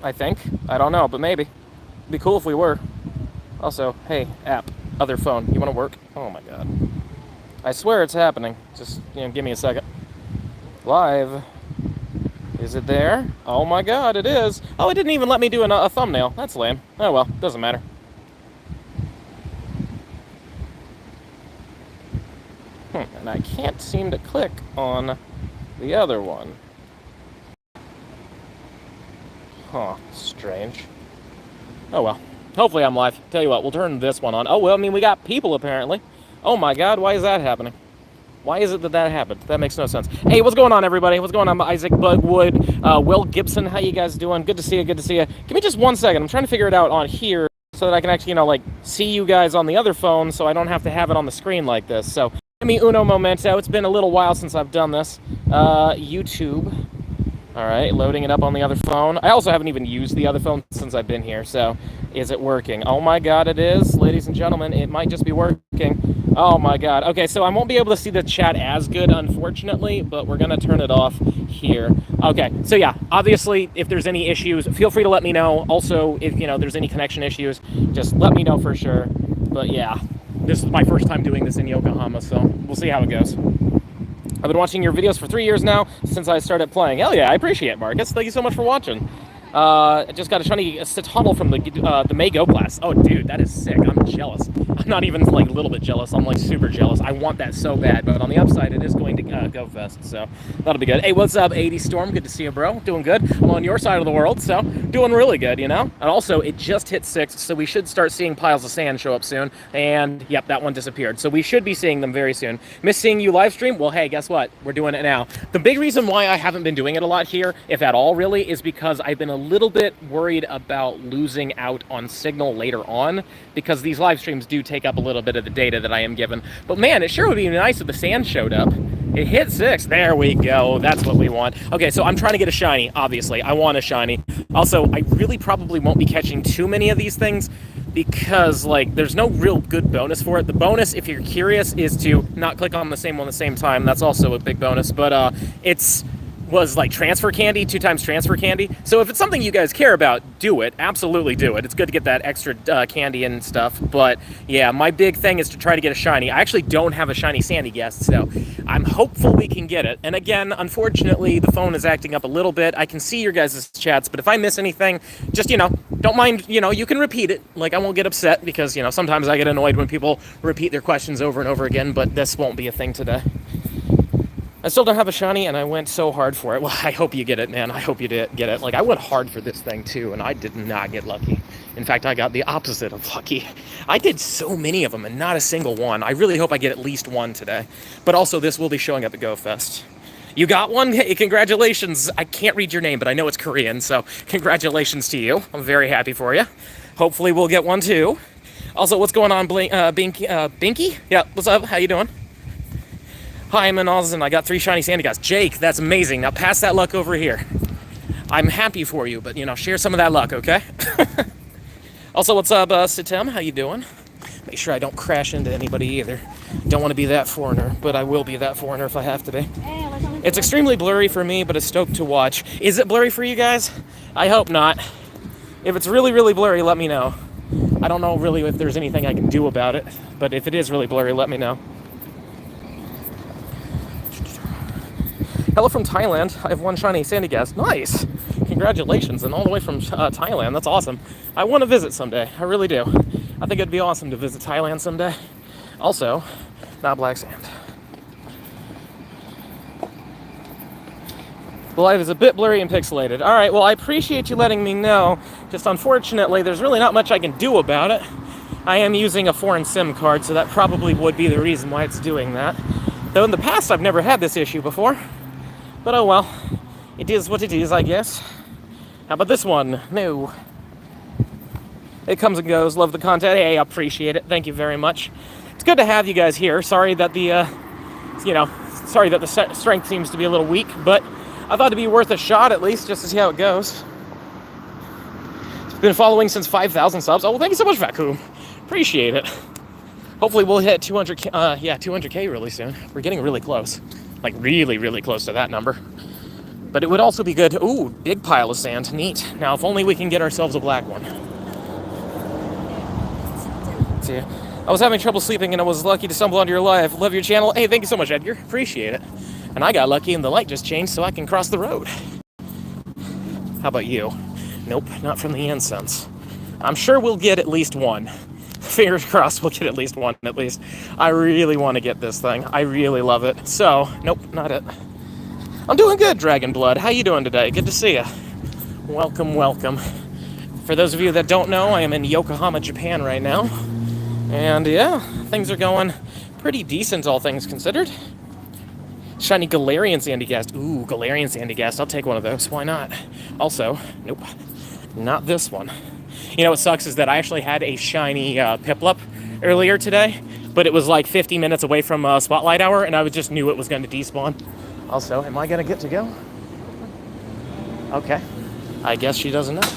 I think. I don't know, but maybe. It'd be cool if we were. Also, hey, app, other phone, you want to work? Oh my god. I swear it's happening. Just, give me a second. Live. Is it there? Oh my god, it is. Oh, it didn't even let me do a thumbnail. That's lame. Oh well, doesn't matter. And I can't seem to click on the other one. Huh, strange. Oh well. Hopefully I'm live. Tell you what, we'll turn this one on. Oh well, I mean, we got people apparently. Oh my god, why is that happening? Why is it that happened? That makes no sense. Hey, what's going on, everybody? What's going on? I'm Isaac Bugwood, Will Gibson. How you guys doing? Good to see you. Good to see you. Give me just 1 second. I'm trying to figure it out on here so that I can actually, see you guys on the other phone, so I don't have to have it on the screen like this. So, give me uno momento. It's been a little while since I've done this. YouTube. All right, loading it up on the other phone. I also haven't even used the other phone since I've been here, so is it working? Oh my god, it is. Ladies and gentlemen, it might just be working. Oh my god. Okay, so I won't be able to see the chat as good, unfortunately, but we're going to turn it off here. Okay, so yeah, obviously, if there's any issues, feel free to let me know. Also, if, there's any connection issues, just let me know for sure. But yeah, this is my first time doing this in Yokohama, so we'll see how it goes. I've been watching your videos for 3 years now, since I started playing. Hell yeah, I appreciate it, Marcus. Thank you so much for watching. I just got a shiny tunnel from the May Go class. Oh, dude, that is sick. I'm jealous. I'm not even, a little bit jealous. I'm, super jealous. I want that so bad. But on the upside, it is going to Go Fest, so that'll be good. Hey, what's up, 80 Storm? Good to see you, bro. Doing good. I'm on your side of the world, so doing really good, And also, it just hit 6, so we should start seeing piles of sand show up soon. And, yep, that one disappeared. So we should be seeing them very soon. Miss seeing you live stream? Well, hey, guess what? We're doing it now. The big reason why I haven't been doing it a lot here, if at all, really, is because I've been a little bit worried about losing out on signal later on, because these live streams do take up a little bit of the data that I am given. But man, it sure would be nice if the sand showed up. It hit 6. There we go. That's what we want. Okay, so I'm trying to get a shiny, obviously. I want a shiny. Also, I really probably won't be catching too many of these things because, there's no real good bonus for it. The bonus, if you're curious, is to not click on the same one at the same time. That's also a big bonus, but was transfer candy, 2 times transfer candy. So if it's something you guys care about, do it. Absolutely do it. It's good to get that extra candy and stuff. But yeah, my big thing is to try to get a shiny. I actually don't have a shiny Sandygast, so I'm hopeful we can get it. And again, unfortunately, the phone is acting up a little bit. I can see your guys' chats, but if I miss anything, just, don't mind, you can repeat it. I won't get upset because, sometimes I get annoyed when people repeat their questions over and over again, but this won't be a thing today. I still don't have a shiny, and I went so hard for it. Well, I hope you get it, man. I hope you did get it. I went hard for this thing, too, and I did not get lucky. In fact, I got the opposite of lucky. I did so many of them, and not a single one. I really hope I get at least one today. But also, this will be showing up at Go Fest. You got one? Hey, congratulations. I can't read your name, but I know it's Korean, so congratulations to you. I'm very happy for you. Hopefully, we'll get one, too. Also, what's going on, Binky? Yeah, what's up? How you doing? Hi, I'm in Austin. I got 3 shiny Sandygast. Jake, that's amazing. Now pass that luck over here. I'm happy for you, but, share some of that luck, okay? Also, what's up, Sitem? How you doing? Make sure I don't crash into anybody either. Don't want to be that foreigner, but I will be that foreigner if I have to be. It's extremely blurry for me, but it's stoked to watch. Is it blurry for you guys? I hope not. If it's really, really blurry, let me know. I don't know really if there's anything I can do about it, but if it is really blurry, let me know. Hello from Thailand. I have 1 shiny Sandygast. Nice! Congratulations, and all the way from Thailand. That's awesome. I want to visit someday. I really do. I think it'd be awesome to visit Thailand someday. Also, not black sand. The live is a bit blurry and pixelated. Alright, well, I appreciate you letting me know. Just unfortunately, there's really not much I can do about it. I am using a foreign SIM card, so that probably would be the reason why it's doing that. Though in the past, I've never had this issue before. But oh well, it is what it is, I guess. How about this one? No. It comes and goes. Love the content. Hey, I appreciate it. Thank you very much. It's good to have you guys here. Sorry that the, strength seems to be a little weak, but I thought it'd be worth a shot at least, just to see how it goes. Been following since 5,000 subs. Oh, well, thank you so much, Vacuum. Appreciate it. Hopefully we'll hit 200K really soon. We're getting really close. Really, really close to that number. But it would also be good. Ooh, big pile of sand. Neat. Now, if only we can get ourselves a black one. See, I was having trouble sleeping and I was lucky to stumble onto your live. Love your channel. Hey, thank you so much, Edgar. Appreciate it. And I got lucky and the light just changed so I can cross the road. How about you? Nope, not from the incense. I'm sure we'll get at least one. Fingers crossed we'll get at least one, at least. I really want to get this thing. I really love it. So, nope, not it. I'm doing good, Dragon Blood. How you doing today? Good to see you. Welcome, welcome. For those of you that don't know, I am in Yokohama, Japan right now. And yeah, things are going pretty decent, all things considered. Shiny Galarian Sandygast. Ooh, Galarian Sandygast. I'll take one of those. Why not? Also, nope, not this one. You know what sucks is that I actually had a shiny Piplup earlier today, but it was like 50 minutes away from Spotlight Hour, and I just knew it was going to despawn. Also, am I going to get to go? Okay. I guess she doesn't know.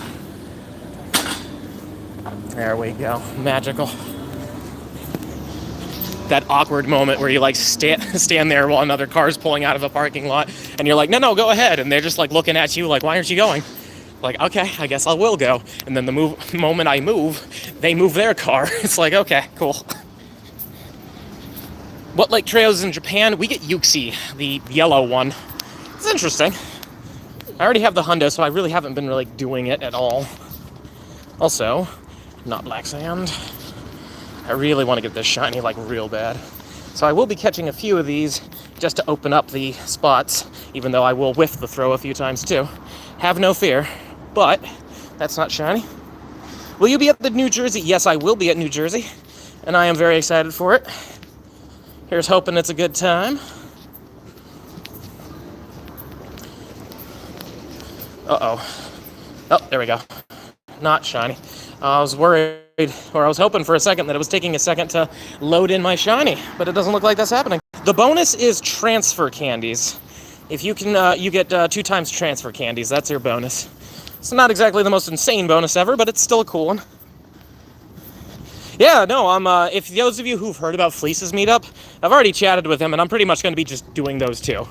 There we go. Magical. That awkward moment where you like stand there while another car's pulling out of a parking lot, and you're like, no, go ahead, and they're just like looking at you like, why aren't you going? Like, okay, I guess I will go. And then the moment I move, they move their car. It's like, okay, cool. What lake trails in Japan? We get Yuxi, the yellow one. It's interesting. I already have the hundo, so I really haven't been doing it at all. Also, not black sand. I really want to get this shiny, like, real bad. So I will be catching a few of these just to open up the spots, even though I will whiff the throw a few times too. Have no fear. But that's not shiny. Will you be at the New Jersey? Yes, I will be at New Jersey, and I am very excited for it. Here's hoping it's a good time. Uh-oh. Oh, there we go. Not shiny. I was worried, or I was hoping for a second that it was taking a second to load in my shiny, but it doesn't look like that's happening. The bonus is transfer candies. If you can, you get 2 times transfer candies. That's your bonus. It's not exactly the most insane bonus ever, but it's still a cool one. Yeah, no, if those of you who've heard about Fleece's meetup, I've already chatted with him, and I'm pretty much going to be just doing those too.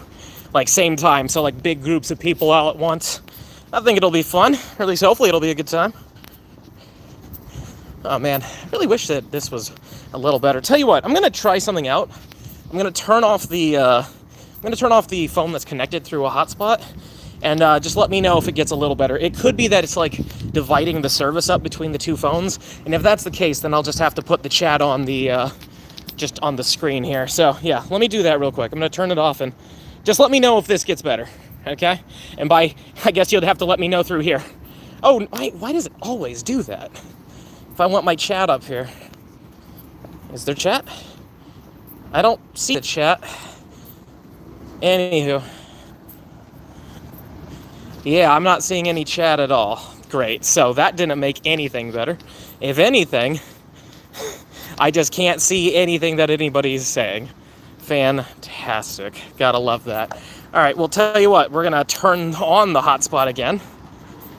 Like, same time, so like big groups of people all at once. I think it'll be fun, or at least hopefully it'll be a good time. Oh man, I really wish that this was a little better. Tell you what, I'm going to try something out. I'm going to turn off the phone that's connected through a hotspot, and just let me know if it gets a little better. It could be that it's like dividing the service up between the 2 phones, and if that's the case, then I'll just have to put the chat on the just on the screen here. So yeah, let me do that real quick. I'm going to turn it off, and just let me know if this gets better, okay? And I guess you'll have to let me know through here. Oh, why does it always do that? If I want my chat up here, is there chat? I don't see the chat. Anywho. Yeah, I'm not seeing any chat at all. Great, so that didn't make anything better. If anything, I just can't see anything that anybody's saying. Fantastic. Gotta love that. All right, well, tell you what, we're gonna turn on the hotspot again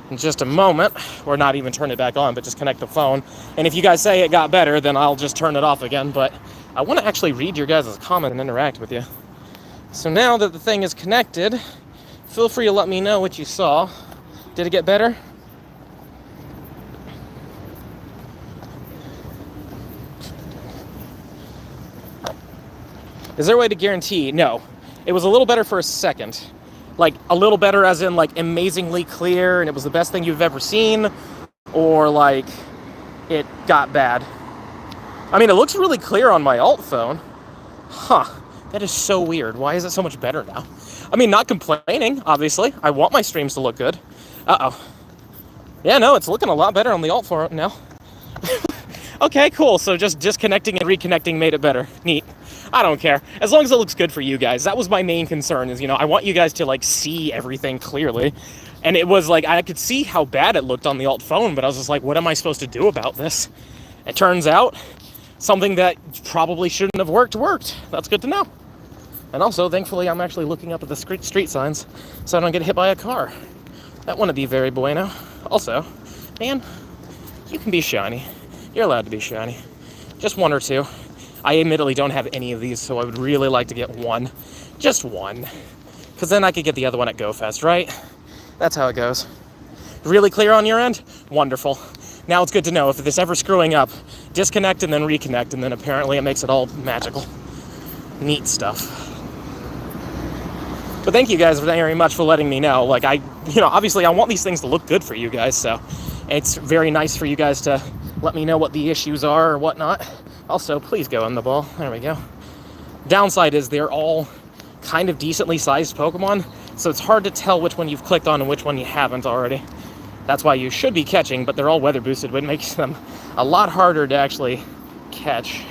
in just a moment. Or not even turn it back on, but just connect the phone. And if you guys say it got better, then I'll just turn it off again. But I want to actually read your guys' comment and interact with you. So now that the thing is connected, feel free to let me know what you saw. Did it get better? Is there a way to guarantee? No. It was a little better for a second. Like, a little better as in, like, amazingly clear, and it was the best thing you've ever seen, or, like, it got bad. I mean, it looks really clear on my alt phone. Huh. That is so weird. Why is it so much better now? I mean, not complaining, obviously. I want my streams to look good. Uh-oh. Yeah, no, it's looking a lot better on the alt phone now. Okay, cool. So just disconnecting and reconnecting made it better. Neat. I don't care. As long as it looks good for you guys. That was my main concern is, I want you guys to, like, see everything clearly. And it was, like, I could see how bad it looked on the alt phone, but I was just like, what am I supposed to do about this? It turns out something that probably shouldn't have worked. That's good to know. And also, thankfully, I'm actually looking up at the street signs so I don't get hit by a car. That wouldn't be very bueno. Also, man, you can be shiny. You're allowed to be shiny. Just 1 or 2. I admittedly don't have any of these, so I would really like to get 1. Just 1. because then I could get the other one at GoFest, right? That's how it goes. Really clear on your end? Wonderful. Now it's good to know if this ever screwing up, disconnect and then reconnect, and then apparently it makes it all magical. Neat stuff. But thank you guys very much for letting me know. Like, obviously I want these things to look good for you guys, so it's very nice for you guys to let me know what the issues are or whatnot. Also, please go in the ball. There we go. Downside is they're all kind of decently sized Pokemon, so it's hard to tell which one you've clicked on and which one you haven't already. That's why you should be catching, but they're all weather boosted, which makes them a lot harder to actually catch.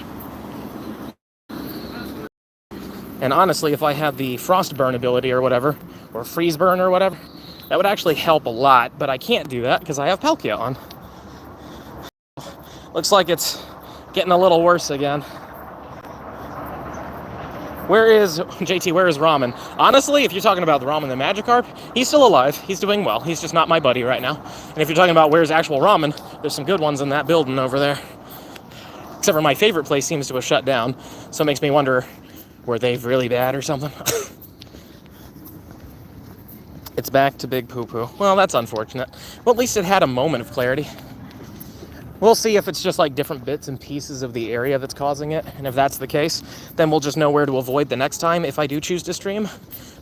And honestly, if I had the Frostburn ability or whatever, or Freeze Burn or whatever, that would actually help a lot, but I can't do that because I have Palkia on. Looks like it's getting a little worse again. Where is Ramen? Honestly, if you're talking about the Ramen the Magikarp, he's still alive. He's doing well. He's just not my buddy right now. And if you're talking about where's actual Ramen, there's some good ones in that building over there. Except for my favorite place seems to have shut down. So it makes me wonder, were they really bad or something? It's back to Big Poo Poo. Well, that's unfortunate. Well, at least it had a moment of clarity. We'll see if it's just like different bits and pieces of the area that's causing it. And if that's the case, then we'll just know where to avoid the next time if I do choose to stream.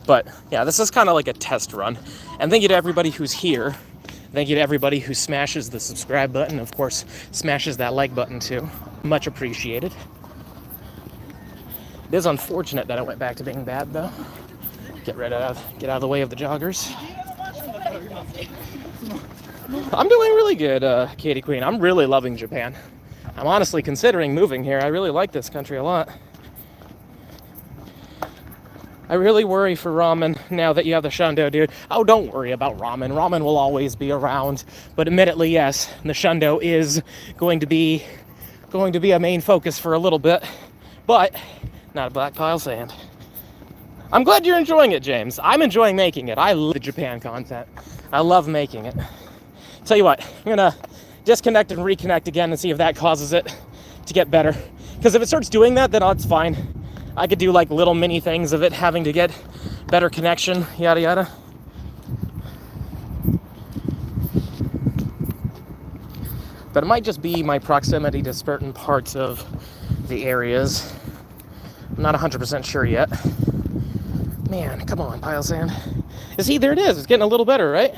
But yeah, this is kind of like a test run. And thank you to everybody who's here. Thank you to everybody who smashes the subscribe button. Of course, smashes that like button too. Much appreciated. It is unfortunate that it went back to being bad though. Get out of the way of the joggers. I'm doing really good, Katie Queen. I'm really loving Japan. I'm honestly considering moving here. I really like this country a lot. I really worry for Ramen now that you have the Shundo, dude. Oh, don't worry about Ramen. Ramen will always be around. But admittedly, yes, the Shundo is going to be a main focus for a little bit. But not a black pile of sand. I'm glad you're enjoying it, James. I'm enjoying making it. I love the Japan content. I love making it. Tell you what, I'm gonna disconnect and reconnect again and see if that causes it to get better. Because if it starts doing that, then it's fine. I could do like little mini things of it having to get better connection, yada yada. But it might just be my proximity to certain parts of the areas. I'm not 100% sure yet. Man, come on, pile sand. See, there it is. It's getting a little better, right?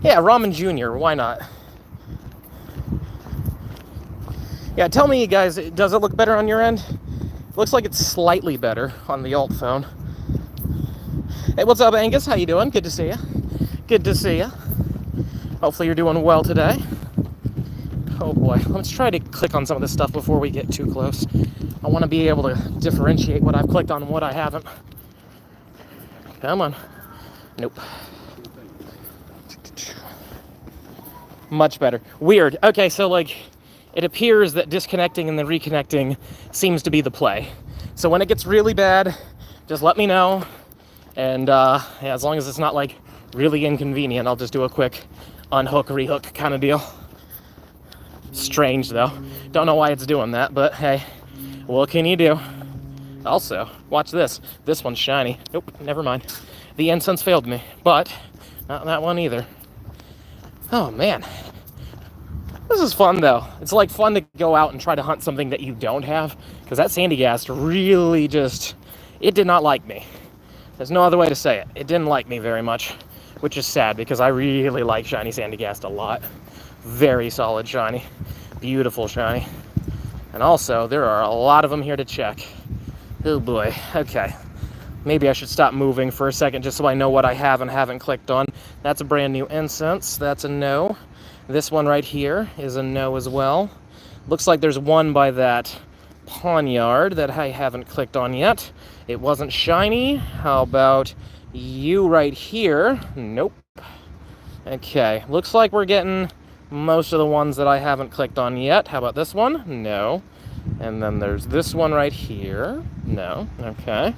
Yeah, Ramen Jr., why not? Yeah, tell me, guys, does it look better on your end? Looks like it's slightly better on the alt phone. Hey, what's up, Angus? How you doing? Good to see you. Good to see you. Hopefully you're doing well today. Oh boy, let's try to click on some of this stuff before we get too close. I want to be able to differentiate what I've clicked on and what I haven't. Come on. Nope. Much better. Weird. Okay, so like, it appears that disconnecting and then reconnecting seems to be the play. So when it gets really bad, just let me know. And yeah, as long as it's not like really inconvenient, I'll just do a quick unhook, rehook kind of deal. Strange though. Don't know why it's doing that, but hey, what can you do? Also, watch this. This one's shiny. Nope, never mind. The incense failed me, but not that one either. Oh man. This is fun though. It's like fun to go out and try to hunt something that you don't have, because that Sandygast really just, it did not like me. There's no other way to say it. It didn't like me very much, which is sad because I really like shiny Sandygast a lot. Very solid shiny. Beautiful shiny. And also, there are a lot of them here to check. Oh boy. Okay. Maybe I should stop moving for a second just so I know what I have and haven't clicked on. That's a brand new incense. That's a no. This one right here is a no as well. Looks like there's one by that Pawnyard that I haven't clicked on yet. It wasn't shiny. How about you right here? Nope. Okay. Looks like we're getting most of the ones that I haven't clicked on yet. How about this one? No. And then there's this one right here. No. Okay.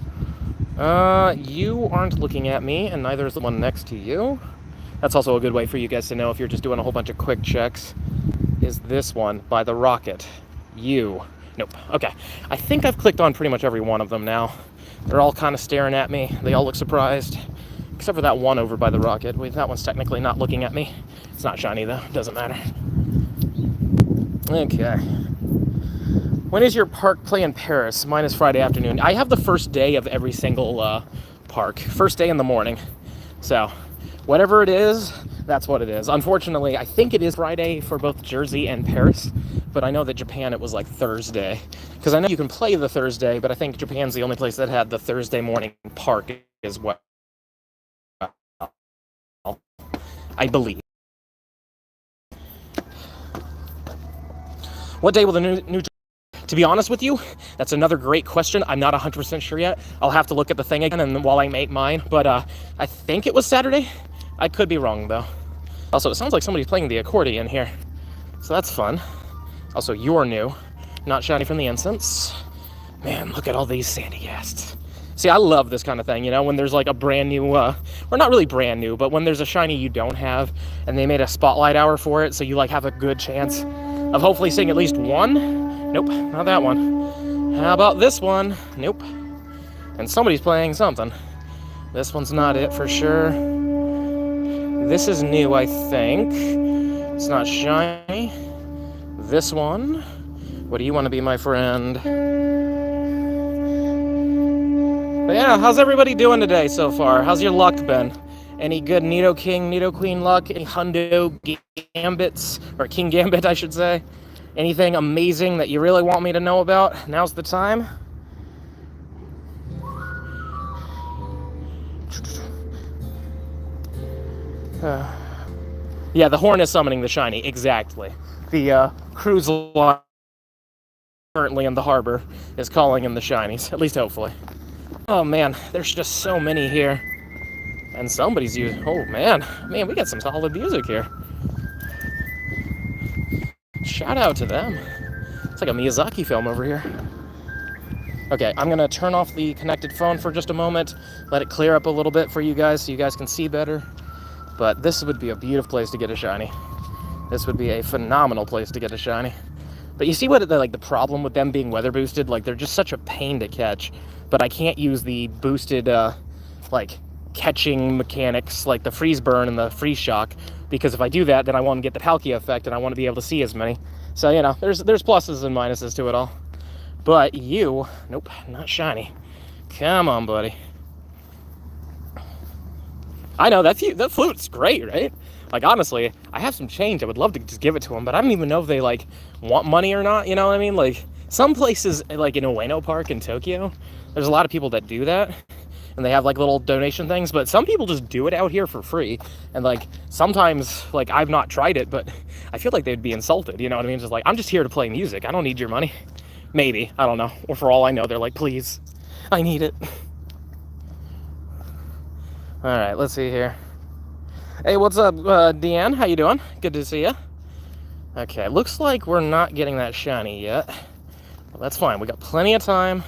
You aren't looking at me, and neither is the one next to you. That's also a good way for you guys to know if you're just doing a whole bunch of quick checks. Is this one by the rocket? You. Nope. Okay. I think I've clicked on pretty much every one of them now. They're all kind of staring at me. They all look surprised. Except for that one over by the rocket. Wait, that one's technically not looking at me. It's not shiny though. Doesn't matter. Okay. When is your park play in Paris? Mine is Friday afternoon. I have the first day of every single park. First day in the morning. So, whatever it is, that's what it is. Unfortunately, I think it is Friday for both Jersey and Paris. But I know that Japan, it was like Thursday. Because I know you can play the Thursday, but I think Japan's the only place that had the Thursday morning park as well. I believe. What day will the new to be honest with you, that's another great question. I'm not 100% sure yet. I'll have to look at the thing again and while I make mine. But I think it was Saturday. I could be wrong though. Also, it sounds like somebody's playing the accordion here. So that's fun. Also, you're new. Not shiny from the incense. Man, look at all these Sandygasts. See, I love this kind of thing, you know, when there's like a brand new, or not really brand new, but when there's a shiny you don't have, and they made a spotlight hour for it, so you like have a good chance of hopefully seeing at least one. Nope, not that one. How about this one? Nope. And somebody's playing something. This one's not it for sure. This is new, I think. It's not shiny. This one. What do you want to be, my friend? But yeah, how's everybody doing today so far? How's your luck been? Any good Nido King, Nido Queen luck? Any Hundo Gambits? Or King Gambit, I should say? Anything amazing that you really want me to know about? Now's the time. Yeah, the horn is summoning the shiny, exactly. The cruise line currently in the harbor is calling in the shinies, at least hopefully. Oh man, there's just so many here. And somebody's using, oh man, we got some solid music here. Shout out to them. It's like a Miyazaki film over here. Okay, I'm gonna turn off the connected phone for just a moment, let it clear up a little bit for you guys so you guys can see better. But this would be a beautiful place to get a shiny. This would be a phenomenal place to get a shiny. But you see what like the problem with them being weather boosted? Like they're just such a pain to catch. But I can't use the boosted like catching mechanics like the freeze burn and the freeze shock, because if I do that, then I want to get the Palkia effect and I want to be able to see as many. So you know, there's pluses and minuses to it all. But you, nope, not shiny. Come on, buddy. I know that flute's great, right? Like honestly, I have some change. I would love to just give it to them, but I don't even know if they like want money or not. You know what I mean? Like some places, like in Ueno Park in Tokyo, there's a lot of people that do that, and they have like little donation things. But some people just do it out here for free, and like sometimes, like I've not tried it, but I feel like they'd be insulted. You know what I mean? Just like I'm just here to play music. I don't need your money. Maybe, I don't know. Or for all I know, they're like, please, I need it. All right, let's see here. Hey, what's up, Deanne? How you doing? Good to see you. Okay, looks like we're not getting that shiny yet. Well, that's fine. We got plenty of time,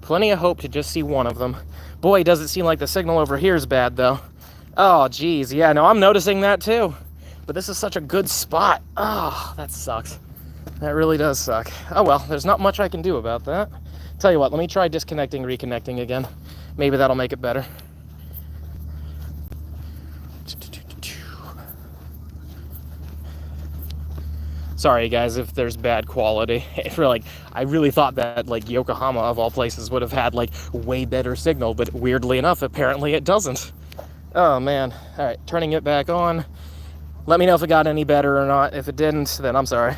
plenty of hope to just see one of them. Boy, does it seem like the signal over here is bad, though. Oh, geez. Yeah, no, I'm noticing that, too. But this is such a good spot. Oh, that sucks. That really does suck. Oh, well, there's not much I can do about that. Tell you what, let me try disconnecting, reconnecting again. Maybe that'll make it better. Sorry guys if there's bad quality. I really thought that like Yokohama of all places would have had like way better signal, but weirdly enough, apparently it doesn't. Oh man. All right, turning it back on. Let me know if it got any better or not. If it didn't, then I'm sorry.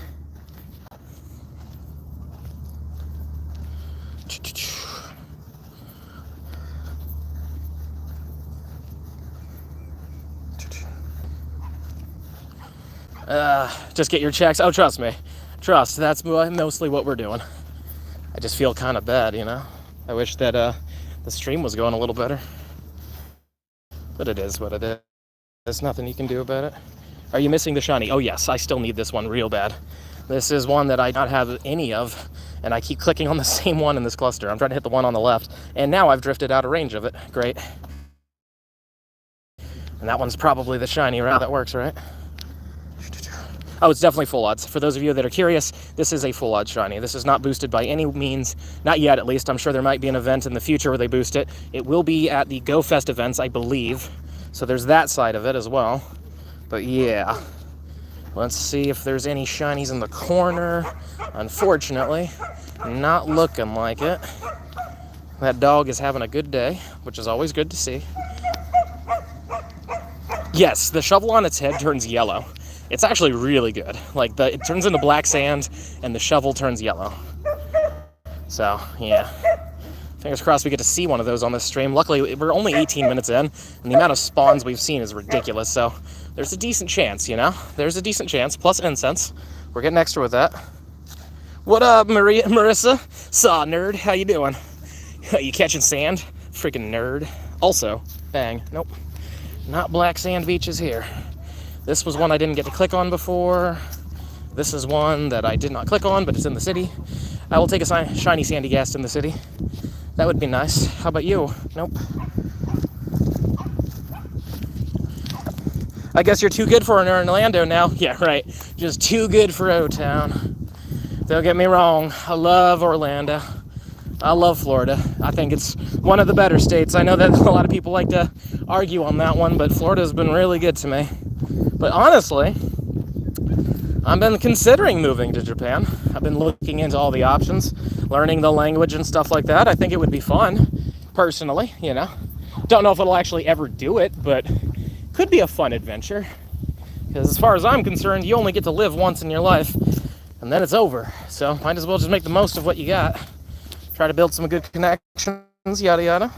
Just get your checks. Oh, trust me. Trust, that's mostly what we're doing. I just feel kind of bad, you know? I wish that the stream was going a little better. But it is what it is. There's nothing you can do about it. Are you missing the shiny? Oh yes, I still need this one real bad. This is one that I don't have any of, and I keep clicking on the same one in this cluster. I'm trying to hit the one on the left, and now I've drifted out of range of it. Great. And that one's probably the shiny, right? That works, right? Oh, it's definitely full odds. For those of you that are curious, this is a full odds shiny. This is not boosted by any means, not yet at least. I'm sure there might be an event in the future where they boost it. It will be at the Go Fest events, I believe. So there's that side of it as well. But yeah, let's see if there's any shinies in the corner. Unfortunately, not looking like it. That dog is having a good day, which is always good to see. Yes, the shovel on its head turns yellow. It's actually really good. Like, it turns into black sand, and the shovel turns yellow. So, yeah. Fingers crossed we get to see one of those on this stream. Luckily, we're only 18 minutes in, and the amount of spawns we've seen is ridiculous, so there's a decent chance, you know? There's a decent chance, plus incense. We're getting extra with that. What up, Marissa? Saw, nerd. How you doing? You catching sand? Freaking nerd. Also, bang. Nope. Not black sand beaches here. This was one I didn't get to click on before. This is one that I did not click on, but it's in the city. I will take a shiny Sandygast in the city. That would be nice. How about you? Nope. I guess you're too good for an Orlando now. Yeah, right. Just too good for O-Town. Don't get me wrong. I love Orlando. I love Florida. I think it's one of the better states. I know that a lot of people like to argue on that one, but Florida's been really good to me. But honestly, I've been considering moving to Japan. I've been looking into all the options, learning the language and stuff like that. I think it would be fun, personally, you know. Don't know if it'll actually ever do it, but could be a fun adventure. Because as far as I'm concerned, you only get to live once in your life, and then it's over. So might as well just make the most of what you got. Try to build some good connections, yada yada.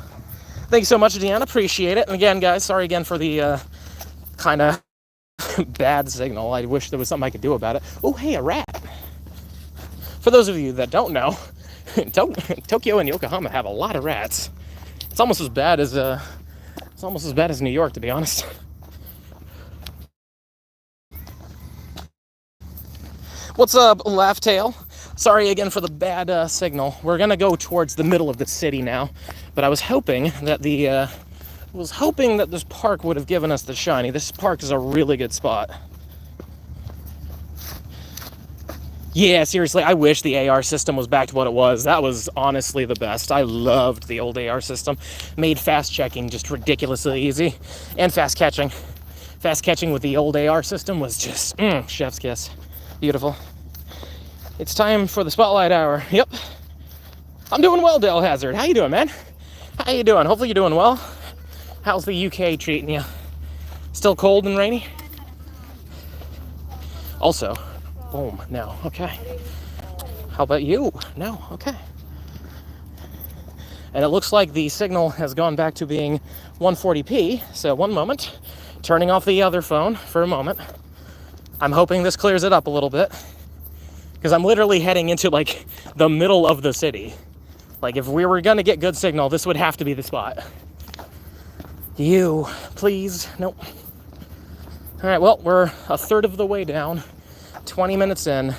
Thank you so much, Deanna. Appreciate it. And again, guys, sorry again for the kind of bad signal. I wish there was something I could do about it. Oh, hey, a rat. For those of you that don't know, Tokyo and Yokohama have a lot of rats. It's almost as bad as New York, to be honest. What's up, Laughtail? Sorry again for the bad signal. We're gonna go towards the middle of the city now, but I was hoping that this park would have given us the shiny. This park is a really good spot. Yeah, seriously, I wish the AR system was back to what it was. That was honestly the best. I loved the old AR system. Made fast checking just ridiculously easy, and fast catching. Fast catching with the old AR system was just chef's kiss. Beautiful. It's time for the spotlight hour. Yep. I'm doing well, Del Hazard. How you doing, man? How you doing? Hopefully you're doing well. How's the UK treating you? Still cold and rainy? Also, boom, no, okay. How about you? No, okay. And it looks like the signal has gone back to being 140p, so one moment. Turning off the other phone for a moment. I'm hoping this clears it up a little bit, because I'm literally heading into, like, the middle of the city. Like, if we were gonna get good signal, this would have to be the spot. You, please. Nope. All right, well, we're a third of the way down, 20 minutes in.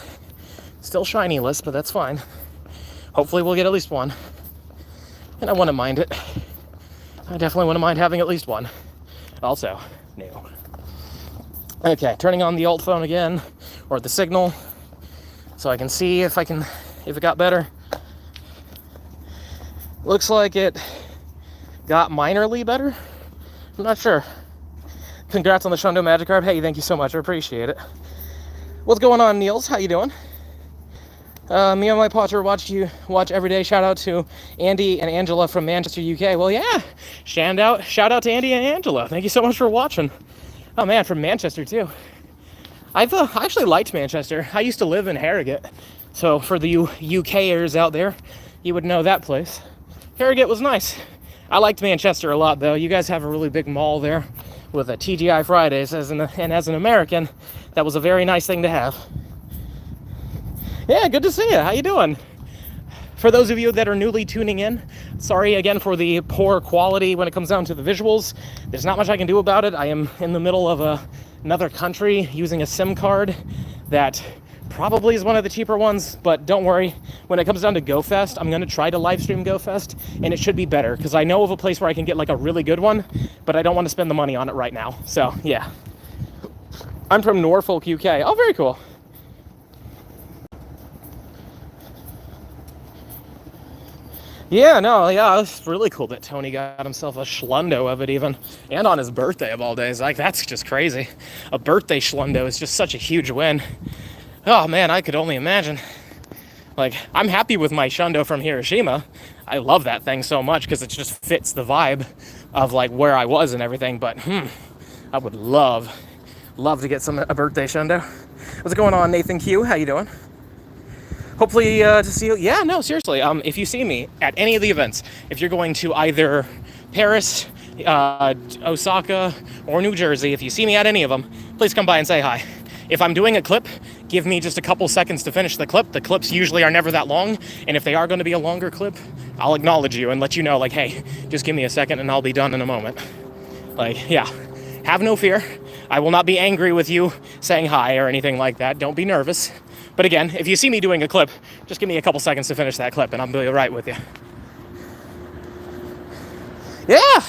Still shiny-less, but that's fine. Hopefully we'll get at least one. And I wouldn't mind it. I definitely wouldn't mind having at least one. Also, no. Okay, turning on the alt phone again, or the signal, so I can see if it got better. Looks like it got minorly better. I'm not sure. Congrats on the Shundo Magikarp. Hey, thank you so much. I appreciate it. What's going on, Niels? How you doing? Me and my Potter watch every day. Shout out to Andy and Angela from Manchester, UK. Well, yeah. Shout out to Andy and Angela. Thank you so much for watching. Oh man, from Manchester too. I actually liked Manchester. I used to live in Harrogate. So for the UKers out there, you would know that place. Harrogate was nice. I liked Manchester a lot though. You guys have a really big mall there with a TGI Fridays, and as an American, that was a very nice thing to have. Yeah, good to see you. How you doing? For those of you that are newly tuning in, sorry again for the poor quality when it comes down to the visuals. There's not much I can do about it. I am in the middle of another country using a SIM card that probably is one of the cheaper ones, but don't worry. When it comes down to GoFest, I'm going to try to live stream GoFest, and it should be better, because I know of a place where I can get like a really good one, but I don't want to spend the money on it right now. So, yeah. I'm from Norfolk, UK. Oh, very cool. Yeah, no, yeah, it's really cool that Tony got himself a schlundo of it even. And on his birthday of all days. Like, that's just crazy. A birthday schlundo is just such a huge win. Oh, man, I could only imagine. Like, I'm happy with my shundo from Hiroshima. I love that thing so much because it just fits the vibe of, like, where I was and everything. But, I would love to get a birthday shundo. What's going on, Nathan Q? How you doing? Hopefully to see you. Yeah, no, seriously. If you see me at any of the events, if you're going to either Paris, Osaka, or New Jersey, if you see me at any of them, please come by and say hi. If I'm doing a clip, give me just a couple seconds to finish the clip. The clips usually are never that long, and if they are going to be a longer clip, I'll acknowledge you and let you know, like, hey, just give me a second and I'll be done in a moment. Like, yeah, have no fear. I will not be angry with you saying hi or anything like that. Don't be nervous. But again, if you see me doing a clip, just give me a couple seconds to finish that clip and I'll be right with you. Yeah,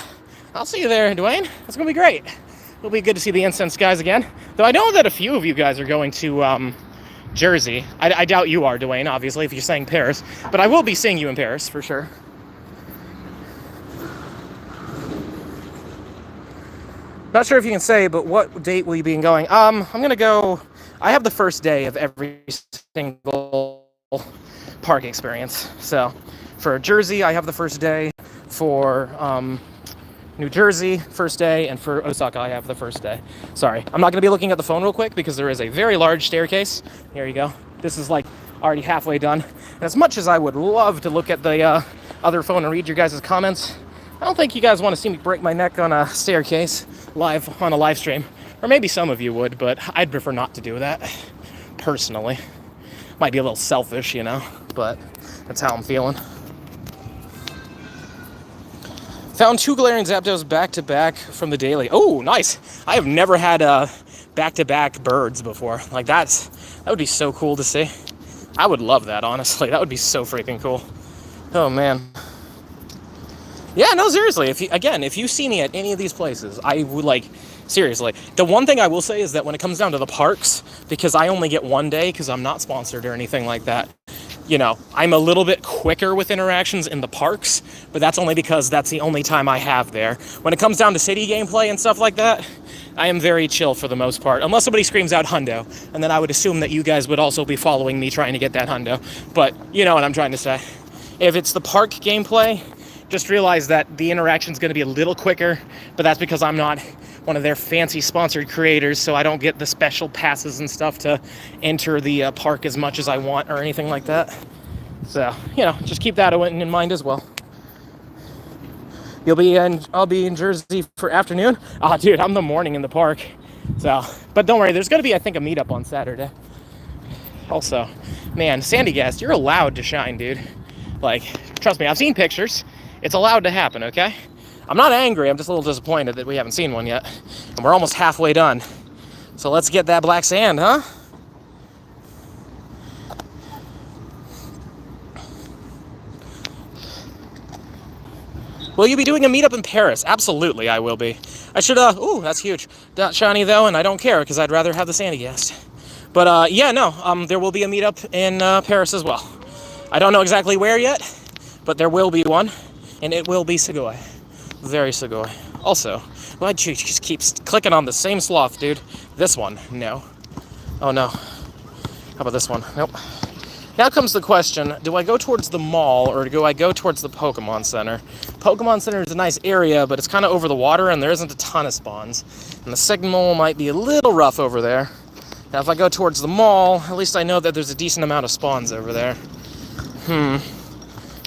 I'll see you there, Dwayne. It's going to be great. It'll be good to see the Incense guys again. Though I know that a few of you guys are going to Jersey. I doubt you are, Dwayne, obviously, if you're saying Paris. But I will be seeing you in Paris, for sure. Not sure if you can say, but what date will you be going? I'm going to go... I have the first day of every single park experience. So for Jersey, I have the first day. For New Jersey, first day. And for Osaka, I have the first day. Sorry, I'm not going to be looking at the phone real quick because there is a very large staircase. Here you go. This is like already halfway done. And as much as I would love to look at the other phone and read your guys' comments, I don't think you guys want to see me break my neck on a staircase live on a live stream. Or maybe some of you would, but I'd prefer not to do that, personally. Might be a little selfish, you know, but that's how I'm feeling. Found 2 glaring Zapdos back-to-back from the daily. Oh, nice. I have never had back-to-back birds before. Like, that would be so cool to see. I would love that, honestly. That would be so freaking cool. Oh, man. Yeah, no, seriously. If you see me at any of these places, I would, like... Seriously. The one thing I will say is that when it comes down to the parks, because I only get one day because I'm not sponsored or anything like that, you know, I'm a little bit quicker with interactions in the parks, but that's only because that's the only time I have there. When it comes down to city gameplay and stuff like that, I am very chill for the most part, unless somebody screams out hundo, and then I would assume that you guys would also be following me trying to get that hundo. But you know what I'm trying to say. If it's the park gameplay, just realize that the interaction's going to be a little quicker, but that's because I'm not one of their fancy sponsored creators, so I don't get the special passes and stuff to enter the park as much as I want or anything like that. So, you know, just keep that in mind as well. I'll be in Jersey for afternoon. Oh, dude, I'm the morning in the park. So, but don't worry, there's going to be, I think, a meetup on Saturday. Also, man, Sandygast, you're allowed to shine, dude. Like, trust me, I've seen pictures. It's allowed to happen, okay? I'm not angry, I'm just a little disappointed that we haven't seen one yet. And we're almost halfway done. So let's get that black sand, huh? Will you be doing a meetup in Paris? Absolutely, I will be. I should, ooh, that's huge. Not shiny, though, and I don't care, because I'd rather have the Sandygast. But, yeah, no, there will be a meetup in Paris as well. I don't know exactly where yet, but there will be one, and it will be Sugoi. Very Sugoi. Also, why'd you just keep clicking on the same sloth, dude? This one, no. Oh, no. How about this one? Nope. Now comes the question, do I go towards the mall or do I go towards the Pokémon Center? Pokemon Center is a nice area, but it's kind of over the water and there isn't a ton of spawns. And the signal might be a little rough over there. Now, if I go towards the mall, at least I know that there's a decent amount of spawns over there. And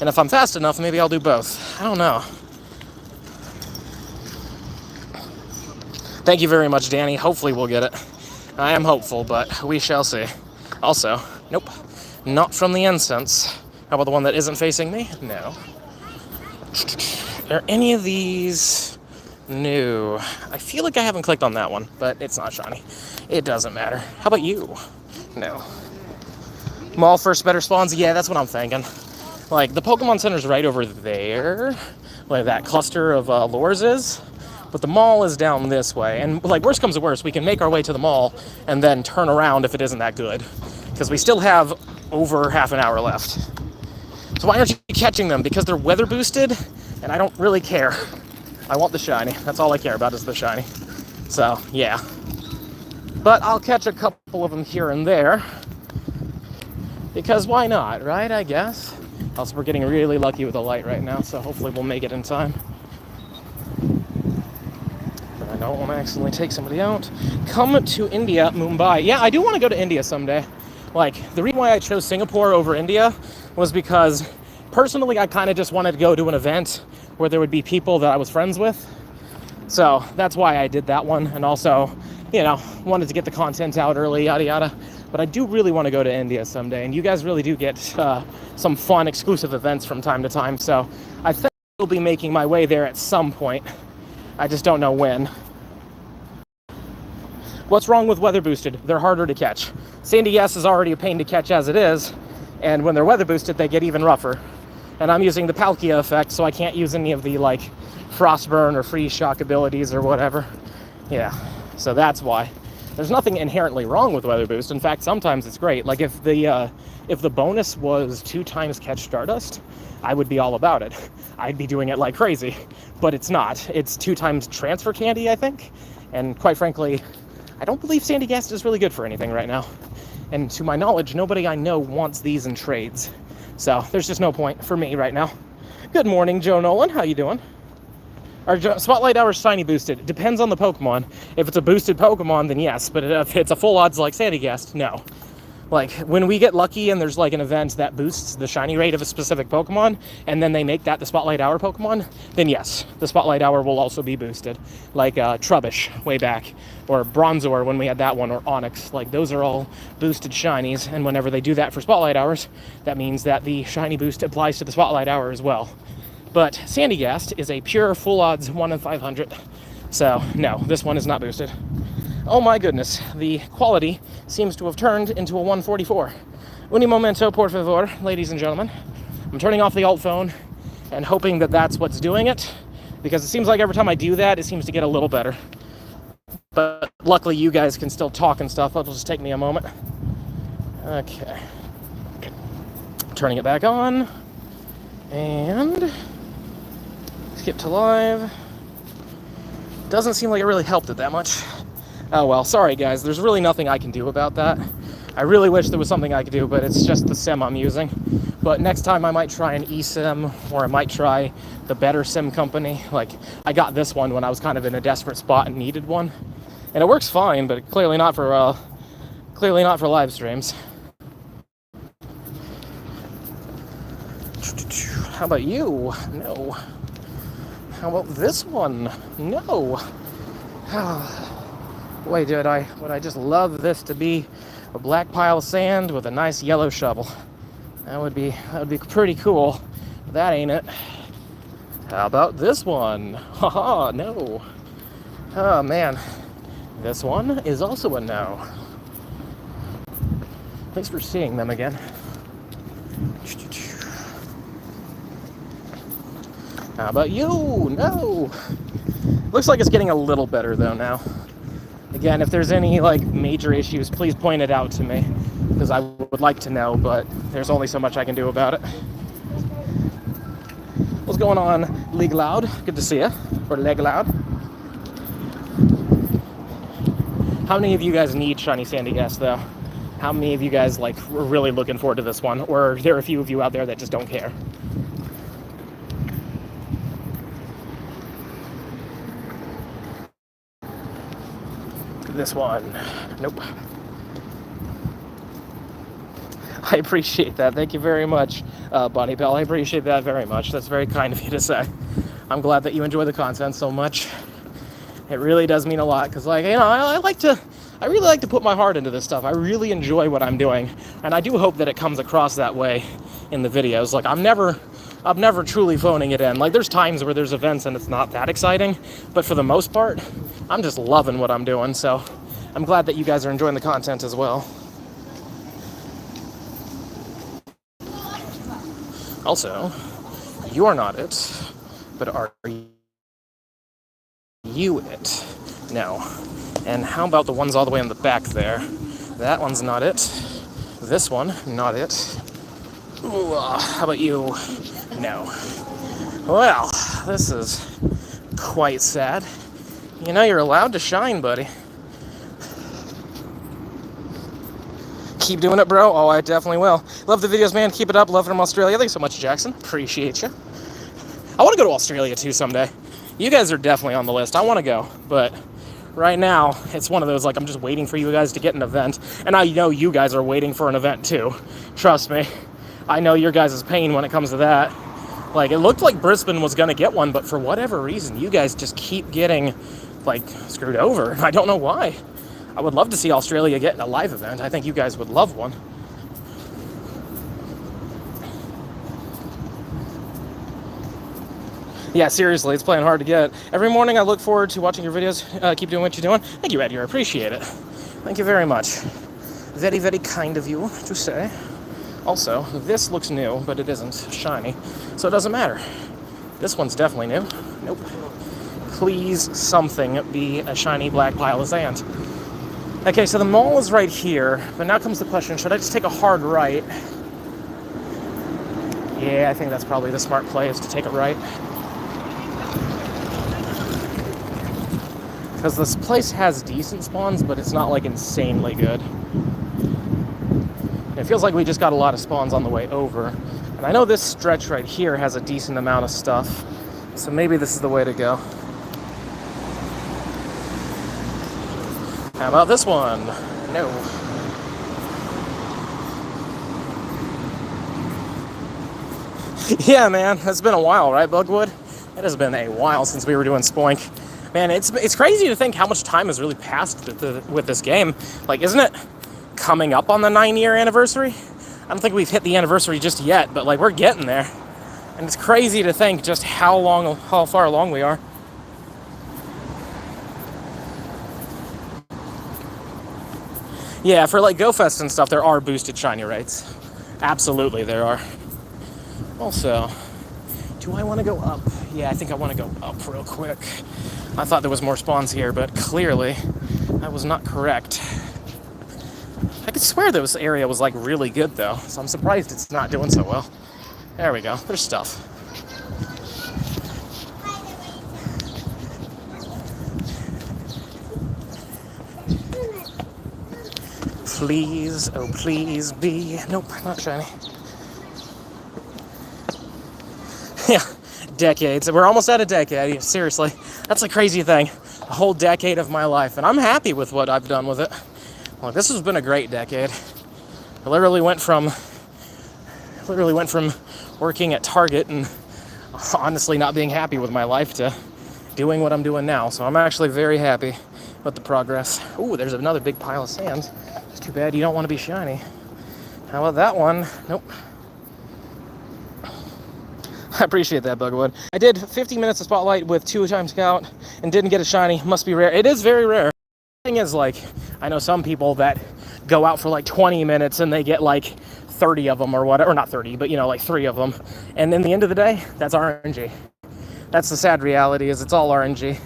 if I'm fast enough, maybe I'll do both. I don't know. Thank you very much, Danny. Hopefully we'll get it. I am hopeful, but we shall see. Also, nope, not from the incense. How about the one that isn't facing me? No. Are any of these new? I feel like I haven't clicked on that one, but it's not shiny. It doesn't matter. How about you? No. Mall first better spawns? Yeah, that's what I'm thinking. Like, the Pokemon Center's right over there, where that cluster of lures is. but the mall is down this way. And like, worst comes to worst, we can make our way to the mall and then turn around if it isn't that good, because we still have over half an hour left. So why aren't you catching them? Because they're weather boosted, and I don't really care. I want the shiny. That's all I care about is the shiny. So, yeah. But I'll catch a couple of them here and there, because why not, right? I guess. Also, we're getting really lucky with the light right now, so hopefully we'll make it in time. But I don't want to accidentally take somebody out. Come to India, Mumbai. Yeah, I do want to go to India someday. Like, the reason why I chose Singapore over India was because, personally, I kind of just wanted to go to an event where there would be people that I was friends with. So that's why I did that one. And also, you know, wanted to get the content out early, yada, yada. But I do really want to go to India someday. And you guys really do get some fun, exclusive events from time to time. So I think I'll be making my way there at some point. I just don't know when. What's wrong with weather boosted? They're harder to catch. Sandygast is already a pain to catch as it is. And when they're weather boosted, they get even rougher. And I'm using the Palkia effect, so I can't use any of the, like, Frostburn or Freeze Shock abilities or whatever. Yeah, so that's why. There's nothing inherently wrong with Weather Boost. In fact, sometimes it's great. Like, if the bonus was 2 times Catch Stardust, I would be all about it. I'd be doing it like crazy. But it's not. It's 2 times Transfer Candy, I think. And quite frankly, I don't believe Sandygast is really good for anything right now. And to my knowledge, nobody I know wants these in trades. So there's just no point for me right now. Good morning, Joe Nolan. How you doing? Our Spotlight Hour is shiny boosted. It depends on the Pokemon. If it's a boosted Pokemon, then yes. But if it's a full odds like Sandygast, no. Like, when we get lucky and there's like an event that boosts the shiny rate of a specific Pokemon, and then they make that the Spotlight Hour Pokemon, then yes, the Spotlight Hour will also be boosted. Like Trubbish way back, or Bronzor when we had that one, or Onix. Like, those are all boosted shinies, and whenever they do that for Spotlight Hours, that means that the shiny boost applies to the Spotlight Hour as well. But Sandygast is a pure full odds 1 in 500. So, no, this one is not boosted. Oh my goodness, the quality seems to have turned into a 144. Un momento, por favor, ladies and gentlemen. I'm turning off the alt phone and hoping that that's what's doing it, because it seems like every time I do that, it seems to get a little better. But luckily you guys can still talk and stuff. It'll just take me a moment. Okay. Turning it back on. And skip to live. Doesn't seem like it really helped it that much. Oh well, sorry guys, there's really nothing I can do about that. I really wish there was something I could do, but it's just the sim I'm using. But next time I might try an eSIM, or I might try the better sim company. Like, I got this one when I was kind of in a desperate spot and needed one. And it works fine, but clearly not for live streams. How about you? No. How about this one? No. Boy, would I just love this to be a black pile of sand with a nice yellow shovel. That would be pretty cool. But that ain't it. How about this one? Haha, no. Oh man. This one is also a no. Thanks for seeing them again. How about you? No. Looks like it's getting a little better though now. Again, if there's any like major issues, please point it out to me, because I would like to know, but there's only so much I can do about it. What's going on, League Loud? Good to see you. Or Leg Loud. How many of you guys need shiny Sandygast though? How many of you guys like were really looking forward to this one? Or are there a few of you out there that just don't care? This one. Nope. I appreciate that. Thank you very much, Bonnie Bell. I appreciate that very much. That's very kind of you to say. I'm glad that you enjoy the content so much. It really does mean a lot, because, like, you know, I really like to put my heart into this stuff. I really enjoy what I'm doing, and I do hope that it comes across that way in the videos. Like, I'm never truly phoning it in. Like, there's times where there's events and it's not that exciting, but for the most part, I'm just loving what I'm doing, so I'm glad that you guys are enjoying the content as well. Also, you are not it, but are You it. No. And how about the ones all the way in the back there? That one's not it. This one, not it. Ooh, how about you? No. Well, this is quite sad. You know, you're allowed to shine, buddy. Keep doing it, bro. Oh, I definitely will. Love the videos, man. Keep it up. Love from Australia. Thanks so much, Jackson. Appreciate you. I want to go to Australia, too, someday. You guys are definitely on the list. I want to go, but right now, it's one of those, like, I'm just waiting for you guys to get an event, and I know you guys are waiting for an event, too. Trust me. I know your guys' pain when it comes to that. Like, it looked like Brisbane was going to get one, but for whatever reason, you guys just keep getting, like, screwed over. I don't know why. I would love to see Australia get a live event. I think you guys would love one. Yeah, seriously, it's playing hard to get. Every morning I look forward to watching your videos. Keep doing what you're doing. Thank you, Eddie. I appreciate it. Thank you very much. Very, very kind of you to say. Also, this looks new, but it isn't shiny, so it doesn't matter. This one's definitely new. Nope. Please, something be a shiny black pile of sand. Okay, so the mall is right here, but now comes the question, should I just take a hard right? Yeah, I think that's probably the smart play, is to take a right. Because this place has decent spawns, but it's not, like, insanely good. It feels like we just got a lot of spawns on the way over. And I know this stretch right here has a decent amount of stuff, so maybe this is the way to go. How about this one? No. Yeah, man, it's been a while, right, Bugwood? It has been a while since we were doing Spoink. Man, it's crazy to think how much time has really passed with this game. Like, isn't it coming up on the 9-year anniversary? I don't think we've hit the anniversary just yet, but, like, we're getting there. And it's crazy to think just how far along we are. Yeah, for, like, GoFest and stuff, there are boosted shiny rates. Absolutely, there are. Also, do I want to go up? Yeah, I think I want to go up real quick. I thought there was more spawns here, but clearly I was not correct. I could swear this area was, like, really good, though, so I'm surprised it's not doing so well. There we go. There's stuff. Please, oh please be... Nope, not shiny. Yeah, decades. We're almost at a decade, seriously. That's a crazy thing. A whole decade of my life, and I'm happy with what I've done with it. Well, this has been a great decade. I literally went from working at Target and honestly not being happy with my life to doing what I'm doing now. So I'm actually very happy with the progress. Ooh, there's another big pile of sand. It's too bad you don't want to be shiny. How about that one? Nope. I appreciate that, Bugwood. I did 50 minutes of Spotlight with 2-time Scout and didn't get a shiny. Must be rare. It is very rare. The thing is, like, I know some people that go out for like 20 minutes and they get like 30 of them or whatever. Or not 30, but, you know, like 3 of them. And in the end of the day, that's RNG. That's the sad reality, is it's all RNG.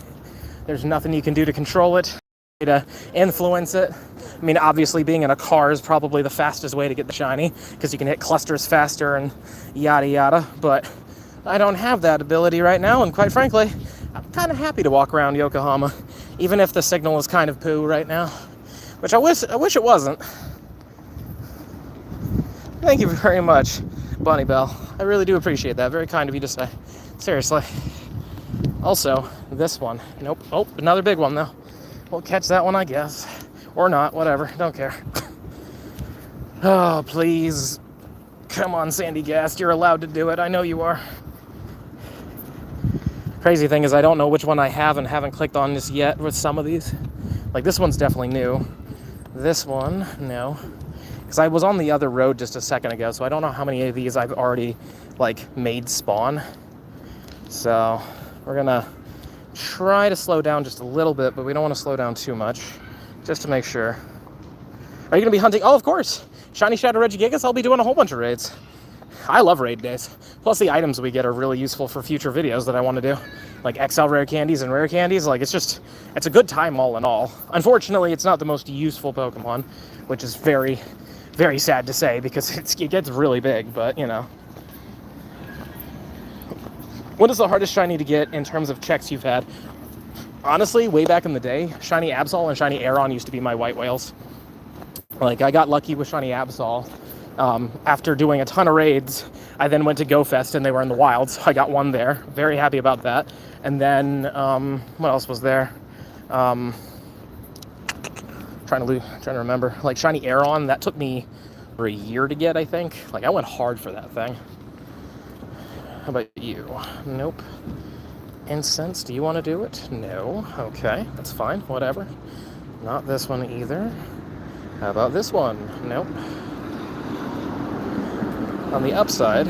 There's nothing you can do to control it, to influence it. I mean, obviously being in a car is probably the fastest way to get the shiny, because you can hit clusters faster and yada yada, but I don't have that ability right now, and quite frankly, I'm kind of happy to walk around Yokohama, even if the signal is kind of poo right now, which I wish it wasn't. Thank you very much, Bunny Bell. I really do appreciate that. Very kind of you to say. Seriously. Also, this one. Nope. Oh, another big one, though. We'll catch that one, I guess. Or not. Whatever. Don't care. Oh, please. Come on, Sandygast. You're allowed to do it. I know you are. Crazy thing is I don't know which one I have and haven't clicked on this yet with some of these. Like, this one's definitely new. This one, no. Because I was on the other road just a second ago, so I don't know how many of these I've already, like, made spawn. So, we're gonna try to slow down just a little bit, but we don't want to slow down too much, just to make sure. Are you gonna be hunting? Oh, of course! Shiny Shadow Regigigas, I'll be doing a whole bunch of raids. I love raid days. Plus the items we get are really useful for future videos that I want to do. Like XL rare candies and rare candies. Like, it's a good time all in all. Unfortunately, it's not the most useful Pokemon, which is very, very sad to say because it gets really big, but you know. What is the hardest shiny to get in terms of checks you've had? Honestly, way back in the day, shiny Absol and shiny Aeron used to be my white whales. Like, I got lucky with shiny Absol. After doing a ton of raids, I then went to GoFest and they were in the wild, so I got one there. Very happy about that. And then, what else was there? Trying to remember. Like, shiny Aeron, that took me for a year to get, I think. Like, I went hard for that thing. How about you? Nope. Incense, do you want to do it? No. Okay, that's fine. Whatever. Not this one either. How about this one? Nope. On the upside,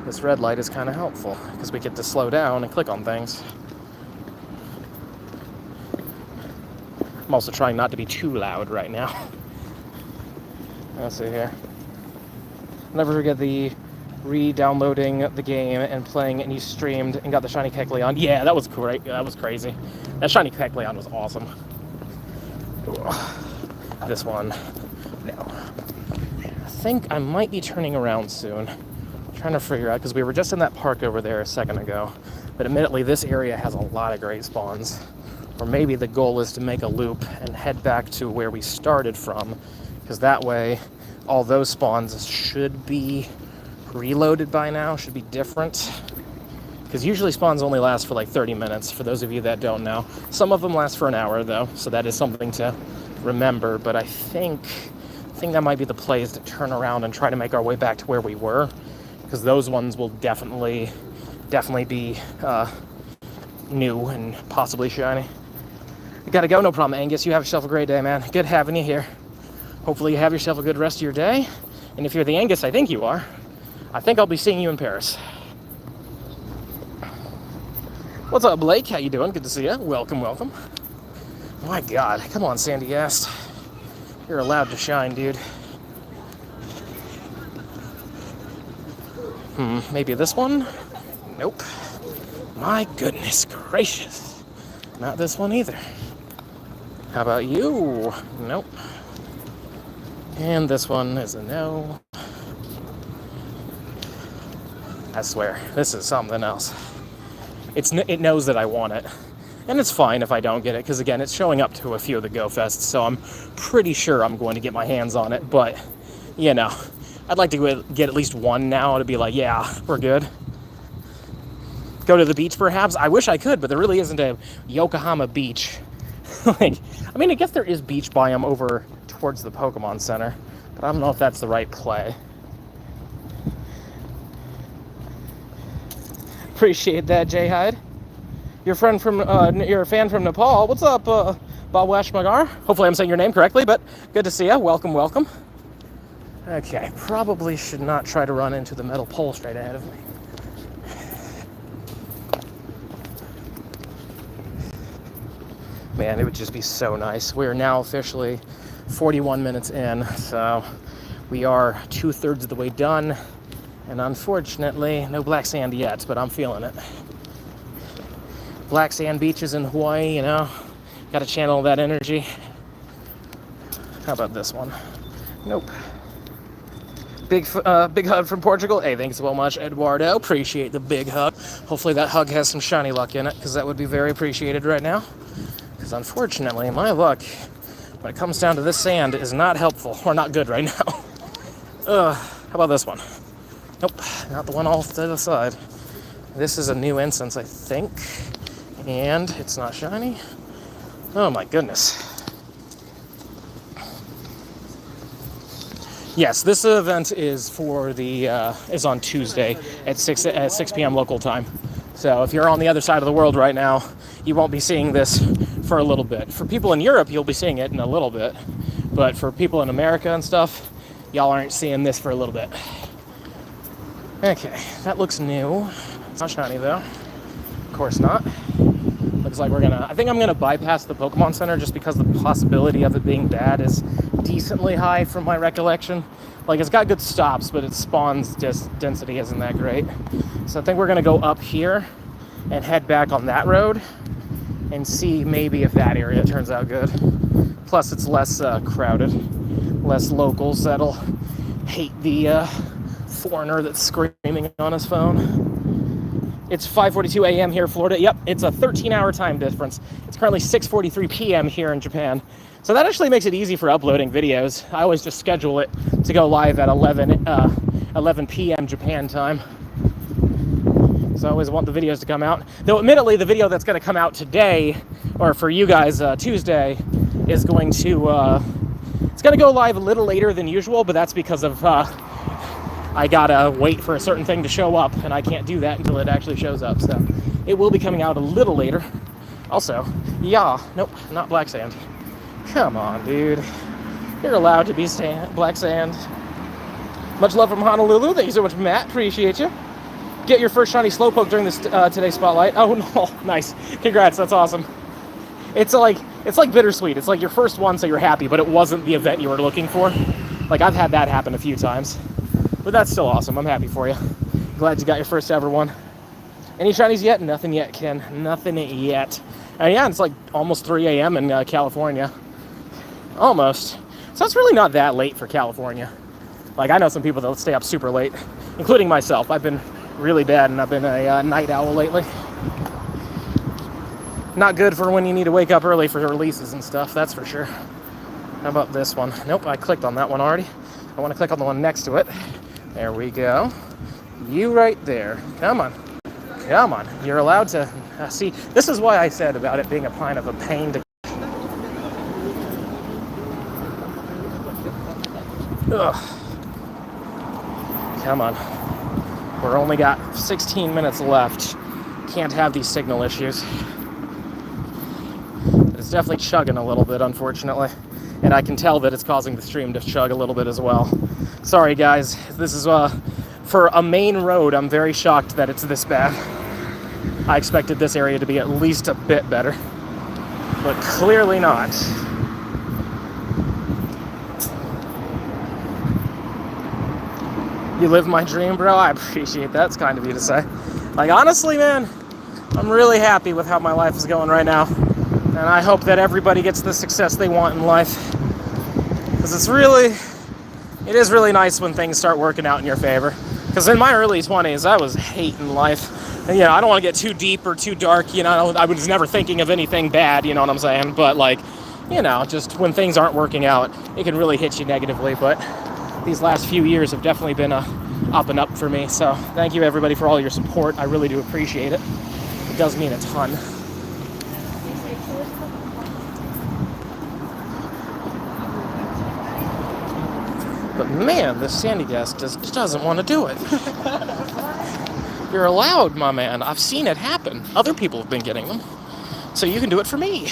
this red light is kind of helpful because we get to slow down and click on things. I'm also trying not to be too loud right now. Let's see here. Never forget the re-downloading the game and playing, and you streamed and got the shiny Kecleon. Yeah, that was great. That was crazy. That shiny Kecleon was awesome. Ooh. This one, no. I think I might be turning around soon. I'm trying to figure out, because we were just in that park over there a second ago, but admittedly this area has a lot of great spawns. Or maybe the goal is to make a loop and head back to where we started from, because that way all those spawns should be reloaded by now, should be different. Because usually spawns only last for like 30 minutes, for those of you that don't know. Some of them last for an hour though, so that is something to remember, but I think that might be the play, is to turn around and try to make our way back to where we were, because those ones will definitely be new and possibly shiny. You gotta go, no problem, Angus. You have yourself a great day, man. Good having you here. Hopefully you have yourself a good rest of your day, and if you're the Angus I think you are, I think I'll be seeing you in Paris. What's up, Blake? How you doing? Good to see you. Welcome, welcome. My God, come on, Sandygast. You're allowed to shine, dude. Maybe this one? Nope. My goodness gracious. Not this one either. How about you? Nope. And this one is a no. I swear, this is something else. It knows that I want it. And it's fine if I don't get it, because again, it's showing up to a few of the GoFests, so I'm pretty sure I'm going to get my hands on it, but, you know, I'd like to get at least one now to be like, yeah, we're good. Go to the beach, perhaps? I wish I could, but there really isn't a Yokohama beach. Like, I mean, I guess there is beach biome over towards the Pokemon Center, but I don't know if that's the right play. Appreciate that, Jay Hyde. You're a fan from Nepal. What's up, Balwash Magar? Hopefully I'm saying your name correctly, but good to see you. Welcome, welcome. Okay, probably should not try to run into the metal pole straight ahead of me. Man, it would just be so nice. We are now officially 41 minutes in, so we are 2/3 of the way done. And unfortunately, no black sand yet, but I'm feeling it. Black sand beaches in Hawaii, you know, got to channel that energy. How about this one? Nope. Big hug from Portugal. Hey, thanks so much, Eduardo. Appreciate the big hug. Hopefully that hug has some shiny luck in it, because that would be very appreciated right now. Because unfortunately, my luck, when it comes down to this sand, is not helpful, or not good right now. How about this one? Nope, not the one off to the side. This is a new instance, I think. And it's not shiny. Oh my goodness. Yes, this event is is on Tuesday at 6 p.m. local time. So if you're on the other side of the world right now, you won't be seeing this for a little bit. For people in Europe, you'll be seeing it in a little bit. But for people in America and stuff, y'all aren't seeing this for a little bit. Okay, that looks new. It's not shiny though. Of course not. Looks like I think I'm gonna bypass the Pokemon Center just because the possibility of it being bad is decently high from my recollection. Like, it's got good stops, but its spawns density isn't that great. So I think we're going to go up here and head back on that road and see maybe if that area turns out good. Plus, it's less crowded, less locals that'll hate the foreigner that's screaming on his phone. It's 5:42 a.m. here in Florida. Yep, it's a 13-hour time difference. It's currently 6:43 p.m. here in Japan. So that actually makes it easy for uploading videos. I always just schedule it to go live at 11 p.m. Japan time. So I always want the videos to come out. Though admittedly, the video that's going to come out today, or for you guys Tuesday, is going to, it's going to go live a little later than usual, but that's because of, I gotta wait for a certain thing to show up, and I can't do that until it actually shows up. So it will be coming out a little later. Also, yeah, nope, not black sand. Come on, dude. You're allowed to be black sand. Much love from Honolulu. Thank you so much, Matt. Appreciate you. Get your first shiny Slowpoke during this today's spotlight. Oh no, nice. Congrats, that's awesome. It's like bittersweet. It's like your first one, so you're happy, but it wasn't the event you were looking for. Like, I've had that happen a few times. But that's still awesome. I'm happy for you. Glad you got your first ever one. Any shinies yet? Nothing yet, Ken. Nothing yet. And yeah, it's like almost 3 a.m. in California. Almost. So it's really not that late for California. Like, I know some people that stay up super late, including myself. I've been really bad, and I've been a night owl lately. Not good for when you need to wake up early for releases and stuff, that's for sure. How about this one? Nope, I clicked on that one already. I want to click on the one next to it. There we go. You right there. Come on. Come on. You're allowed to see. This is why I said about it being a kind of a pain to... Ugh. Come on. We're only got 16 minutes left. Can't have these signal issues. But it's definitely chugging a little bit, unfortunately. And I can tell that it's causing the stream to chug a little bit as well. Sorry, guys. This is, for a main road, I'm very shocked that it's this bad. I expected this area to be at least a bit better. But clearly not. You live my dream, bro? I appreciate that. It's kind of you to say. Like, honestly, man, I'm really happy with how my life is going right now. And I hope that everybody gets the success they want in life. Because it is really nice when things start working out in your favor. Because in my early 20s, I was hating life. And, I don't want to get too deep or too dark, I was never thinking of anything bad, you know what I'm saying? But, like, just when things aren't working out, it can really hit you negatively. But these last few years have definitely been up and up for me. So thank you, everybody, for all your support. I really do appreciate it. It does mean a ton. But man, this Sandygast just doesn't want to do it. You're allowed, my man. I've seen it happen. Other people have been getting them. So you can do it for me.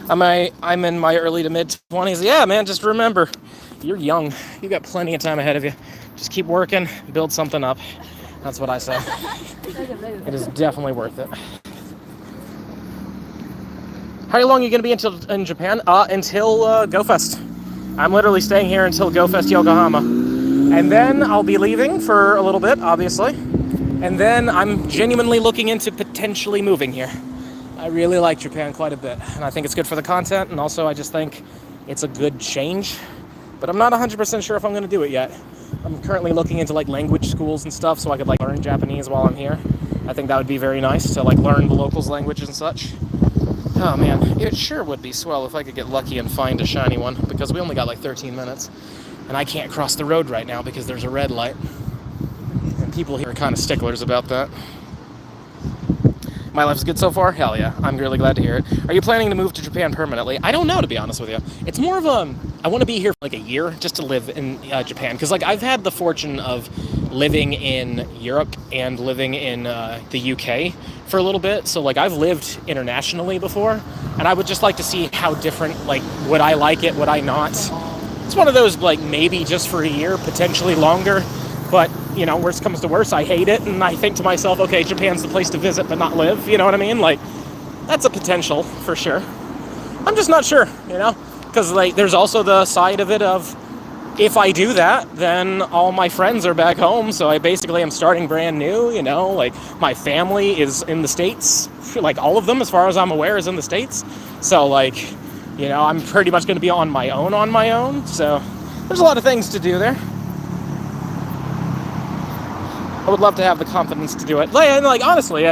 I'm in my early to mid-20s. Yeah, man, just remember, you're young. You got plenty of time ahead of you. Just keep working, build something up. That's what I say. It is definitely worth it. How long are you going to be in Japan? Until GoFest. I'm literally staying here until GoFest Yokohama. And then I'll be leaving for a little bit, obviously. And then I'm genuinely looking into potentially moving here. I really like Japan quite a bit. And I think it's good for the content. And also I just think it's a good change. But I'm not 100% sure if I'm going to do it yet. I'm currently looking into language schools and stuff so I could learn Japanese while I'm here. I think that would be very nice to learn the locals' language and such. Oh man, it sure would be swell if I could get lucky and find a shiny one, because we only got 13 minutes, and I can't cross the road right now because there's a red light. And people here are kind of sticklers about that. My life's good so far? Hell yeah, I'm really glad to hear it. Are you planning to move to Japan permanently? I don't know, to be honest with you. It's more of I want to be here for a year just to live in Japan, because I've had the fortune of living in Europe and living in the UK for a little bit. So I've lived internationally before, and I would just like to see how different, would I like it, would I not? It's one of those maybe just for a year, potentially longer, but worst comes to worst, I hate it, and I think to myself, okay, Japan's the place to visit but not live, you know what I mean? That's a potential for sure. I'm just not sure, Because, like, there's also the side of it of, if I do that, then all my friends are back home, so I basically am starting brand new, you know? Like, my family is in the States. Like, all of them, as far as I'm aware, is in the States. So, like, you know, I'm pretty much going to be on my own. So, there's a lot of things to do there. I would love to have the confidence to do it. Like honestly,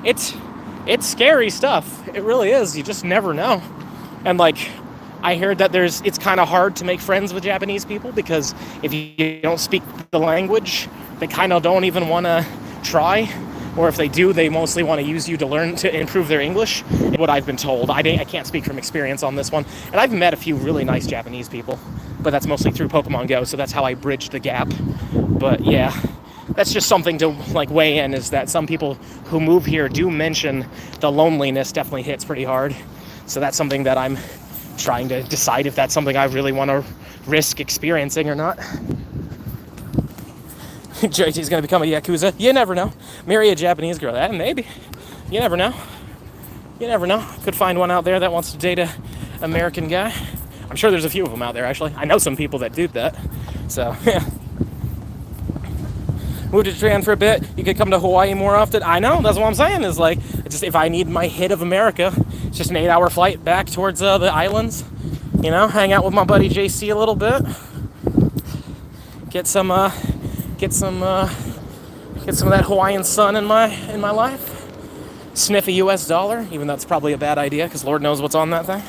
it's scary stuff. It really is. You just never know. And, like, I heard that it's kind of hard to make friends with Japanese people because if you don't speak the language, they kind of don't even want to try. Or if they do, they mostly want to use you to improve their English. What I've been told. I can't speak from experience on this one. And I've met a few really nice Japanese people, but that's mostly through Pokemon Go, so that's how I bridged the gap. But yeah, that's just something to, like, weigh in, is that some people who move here do mention the loneliness definitely hits pretty hard. So that's something that I'm trying to decide if that's something I really want to risk experiencing or not. JT's going to become a Yakuza. You never know. Marry a Japanese girl. Maybe. You never know. You never know. Could find one out there that wants to date a American guy. I'm sure there's a few of them out there, actually. I know some people that do that. So, yeah. Move to Japan for a bit. You could come to Hawaii more often. I know. That's what I'm saying. Is like, just if I need my hit of America, it's just an 8-hour flight back towards the islands. You know, hang out with my buddy JC a little bit. Get some of that Hawaiian sun in my life. Sniff a US dollar, even though it's probably a bad idea because Lord knows what's on that thing.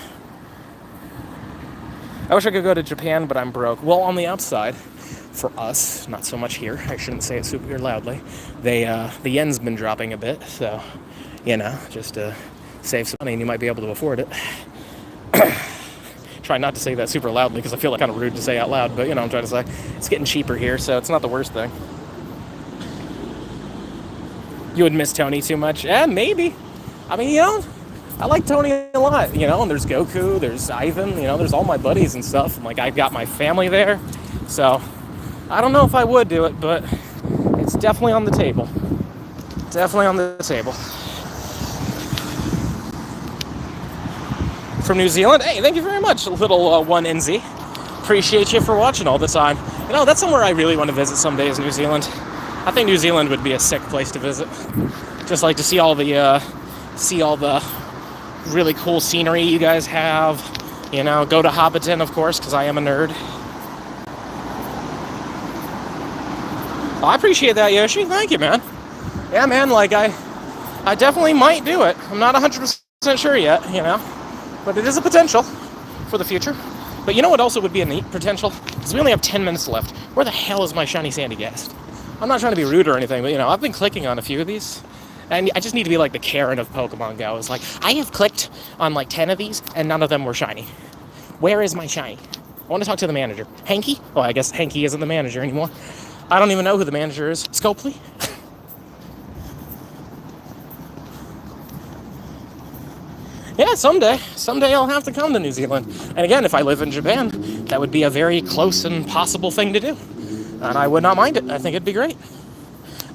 I wish I could go to Japan, but I'm broke. Well, on the upside, for us, not so much here. I shouldn't say it super loudly. The yen's been dropping a bit, so, you know, just to save some money, and you might be able to afford it. Try not to say that super loudly because I feel like kind of rude to say out loud, but you know what I'm trying to say. It's getting cheaper here, so it's not the worst thing. You would miss Tony too much? Maybe. I mean, you know, I like Tony a lot, you know, and there's Goku, there's Ivan, you know, there's all my buddies and stuff. And, like, I've got my family there, so I don't know if I would do it, but it's definitely on the table. Definitely on the table. From New Zealand. Hey, thank you very much, little 1NZ. Appreciate you for watching all the time. You know, that's somewhere I really want to visit someday, is New Zealand. I think New Zealand would be a sick place to visit. Just like to see all the really cool scenery you guys have. You know, go to Hobbiton, of course, because I am a nerd. Well, I appreciate that, Yoshi. Thank you, man. Yeah, man, like, I definitely might do it. I'm not 100% sure yet, you know. But it is a potential for the future. But you know what also would be a neat potential? Because we only have 10 minutes left. Where the hell is my shiny Sandygast? I'm not trying to be rude or anything, but, you know, I've been clicking on a few of these. And I just need to be like the Karen of Pokemon Go. It's like, I have clicked on like 10 of these, and none of them were shiny. Where is my shiny? I want to talk to the manager. Hanky? Oh, I guess Hanky isn't the manager anymore. I don't even know who the manager is. Scopely? Yeah, someday I'll have to come to New Zealand. And again, if I live in Japan, that would be a very close and possible thing to do. And I would not mind it. I think it'd be great.